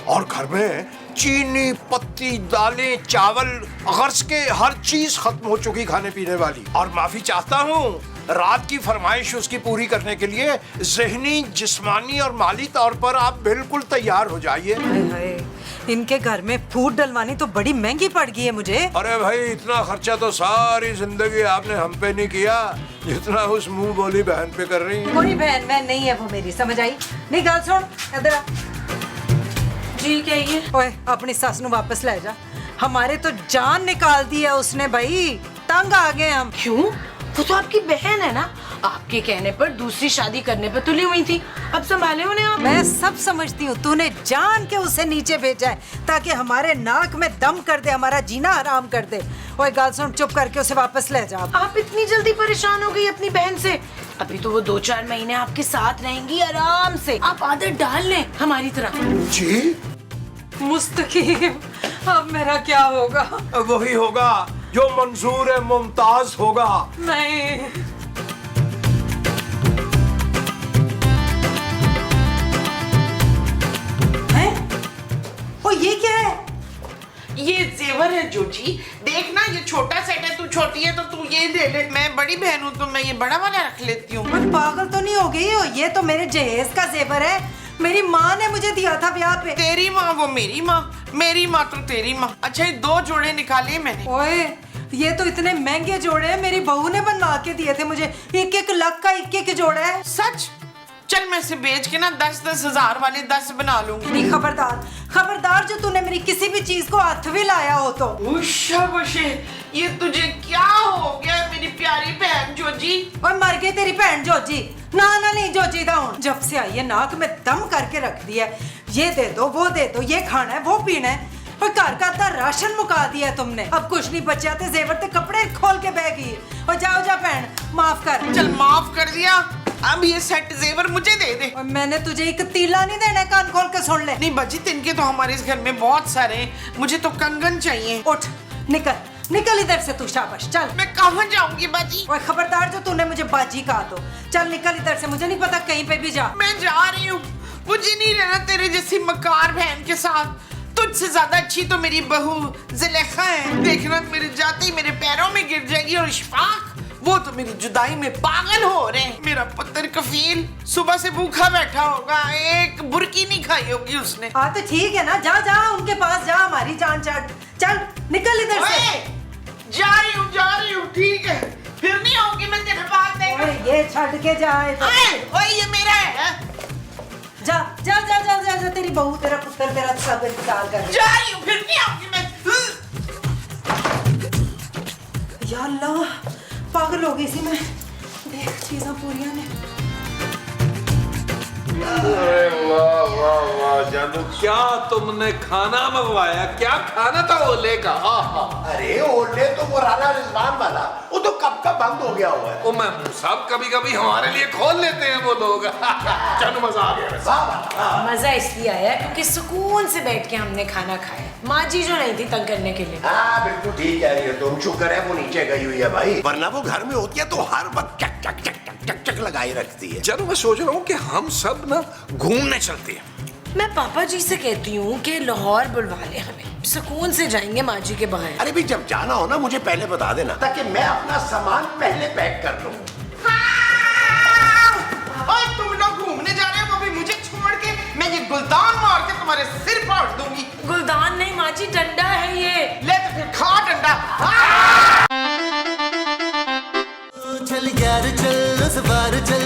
और घर में चीनी, पत्ती, दालें, चावल, गर्ज के हर चीज खत्म हो चुकी खाने पीने वाली। और माफी चाहता हूँ, रात की फरमाइश उसकी पूरी करने के लिए जहनी, जिस्मानी और माली तौर पर आप बिल्कुल तैयार हो जाइए। इनके घर में फूड डलवानी तो बड़ी महंगी पड़ गई है मुझे। अरे भाई, इतना खर्चा तो सारी जिंदगी आपने हम पे नहीं किया जितना उस मुंह बोली बहन पे कर रही है। कोई बहन मैं नहीं है वो मेरी, समझ आई? नहीं, गल सुन, इधर आ। जी कहिए। ओए, अपनी सास नू वापस ले जा। हमारे तो जान निकाल दी है उसने भाई, तंग आ गए हम। क्यों? वो तो आपकी बहन है ना, आपके कहने पर दूसरी शादी करने पर तुली हुई थी, अब संभाले उन्हें आप। मैं सब समझती हूँ, तूने जान के उसे नीचे भेजा है ताकि हमारे नाक में दम कर दे, हमारा जीना हराम कर दे। ओए गाल सुन, चुप करके उसे वापस ले जा। आप इतनी जल्दी परेशान हो गई अपनी बहन से? अभी तो वो 2-4 महीने आपके साथ रहेंगी आराम से। आप आदत डाल लें हमारी तरह। जी मुस्तकीम, अब मेरा क्या होगा? वही होगा जो मंजूर है मुमताज होगा। नहीं, है? ओ ये क्या है? ये जेवर है जोजी, देखना ये छोटा सेट है, तू छोटी है तो तू ये ले ले। मैं बड़ी बहन हूँ तो मैं ये बड़ा वाला रख लेती हूँ। मैं पागल तो नहीं हो गई हो? ये तो मेरे जहेज का जेवर है, मेरी माँ ने मुझे दिया था ब्याह पे। तेरी माँ वो मेरी माँ, मेरी माँ तो तेरी माँ। अच्छा, ये 2 जोड़े निकाले मैंने। ओए, ये तो इतने महंगे जोड़े हैं, मेरी बहू ने बनवा के दिए थे मुझे। 1-1 लाख का 1-1 जोड़ा है। सच? चल मैं इसे बेच के ना 10-10 हजार वाले 10 बना लूंगी। नहीं, खबरदार खबरदार, जो तूने मेरी किसी भी चीज को हाथ भी लाया हो तो। शाबाशे, ये तुझे क्या हो गया मेरी प्यारी बहन जोजी? और मर गई तेरी बहन जोजी। ना ना नहीं जोजी दा हूं, जब से आई है नाक में दम करके रख दिया है। ये दे दो, वो दे दो, ये खाना है, वो पीना है, और घर का आधा राशन मुका दिया तुमने। अब कुछ नहीं बचा, थे जेवर ते कपड़े खोल के बह गई। और जाओ जा बहन, माफ कर। चल माफ कर दिया, अब ये सेट जेवर मुझे दे दे। और मैंने तुझे एक तीला नहीं देना, कान खोल के सुन ले। नहीं बजी, तिनके तो हमारे इस घर में बहुत सारे हैं, मुझे तो कंगन चाहिए। उठ, निकल निकल इधर से तू, शाबाश चल। मैं कहाँ जाऊंगी बाजी? और खबरदार जो तूने मुझे बाजी कहा तो। चल निकल इधर से, मुझे नहीं पता, कहीं पे भी जा। मैं जा रही हूँ, मुझे नहीं रहना तेरे जैसी मकार बहन के साथ। तुझसे ज्यादा अच्छी तो मेरी बहू ज़ुलेखा है। देखना मेरे जाते ही मेरे पैरों में गिर जाएगी। और इशफाक, वो तो मेरी जुदाई में पागल हो रहे हैं। मेरा पुत्र कफील सुबह से भूखा बैठा होगा, एक बुर्की नहीं खाई होगी उसने। हाँ तो ठीक है ना, जा जा उनके पास जा, हमारी जान चाट। चल निकल इधर से। ओए, जा रही हूँ, ठीक है, फिर नहीं होगी मैं तेरे पास देख। ओए, ये छड़ के जाए तो। ओए ये मेरा है। जा जा जा जा जा, जा तेरी बहू, तेरा पुत्र, तेरा सब इंतजार कर रहे हैं। जा रही हूँ, फिर नहीं आऊंगी मैं। या अल्लाह, पागल हो गई सी मैं। देख चीज़ां पूरियां ने। वाह वाह वाह जानू, क्या तुमने खाना मंगवाया? क्या खाना था ओले का? आहा। अरे ओले तो वो राना रिजवान वाला, वो तो कब का बंद हो गया हुआ है। ओ मैं साहब, कभी कभी हमारे लिए खोल लेते हैं वो लोग। जानू मजा आ गया वैसे। मजा इसलिए आया क्योंकि सुकून से बैठ के हमने खाना खाया। माँ जी जो नहीं थी तंग करने के लिए। हाँ बिल्कुल ठीक है, ये तुम शुक्र है वो नीचे गई हुई है भाई, वरना वो घर में होती है तो हर वक्त चक चक चक चक चक चक लगाई रखती है। जानू मैं सोच रहा हूँ कि हम सब ना घूमने चलते हैं। मैं पापा जी से कहती हूँ कि लाहौर बुलवा ले हमें, सुकून से जाएंगे माँ जी के बगैर। अरे भी जब जाना हो ना मुझे पहले बता देना, ताकि मैं अपना सामान पहले पैक कर लूं। और तुम लोग घूमने जा रहे हो, वो भी मुझे छोड़ के? मैं ये गुलदान मार के तुम्हारे सिर फाड़ दूंगी। गुलदान नहीं माँ जी, डंडा है ये। ले तो फिर खा डंडा। चल यार चल, उस बार चल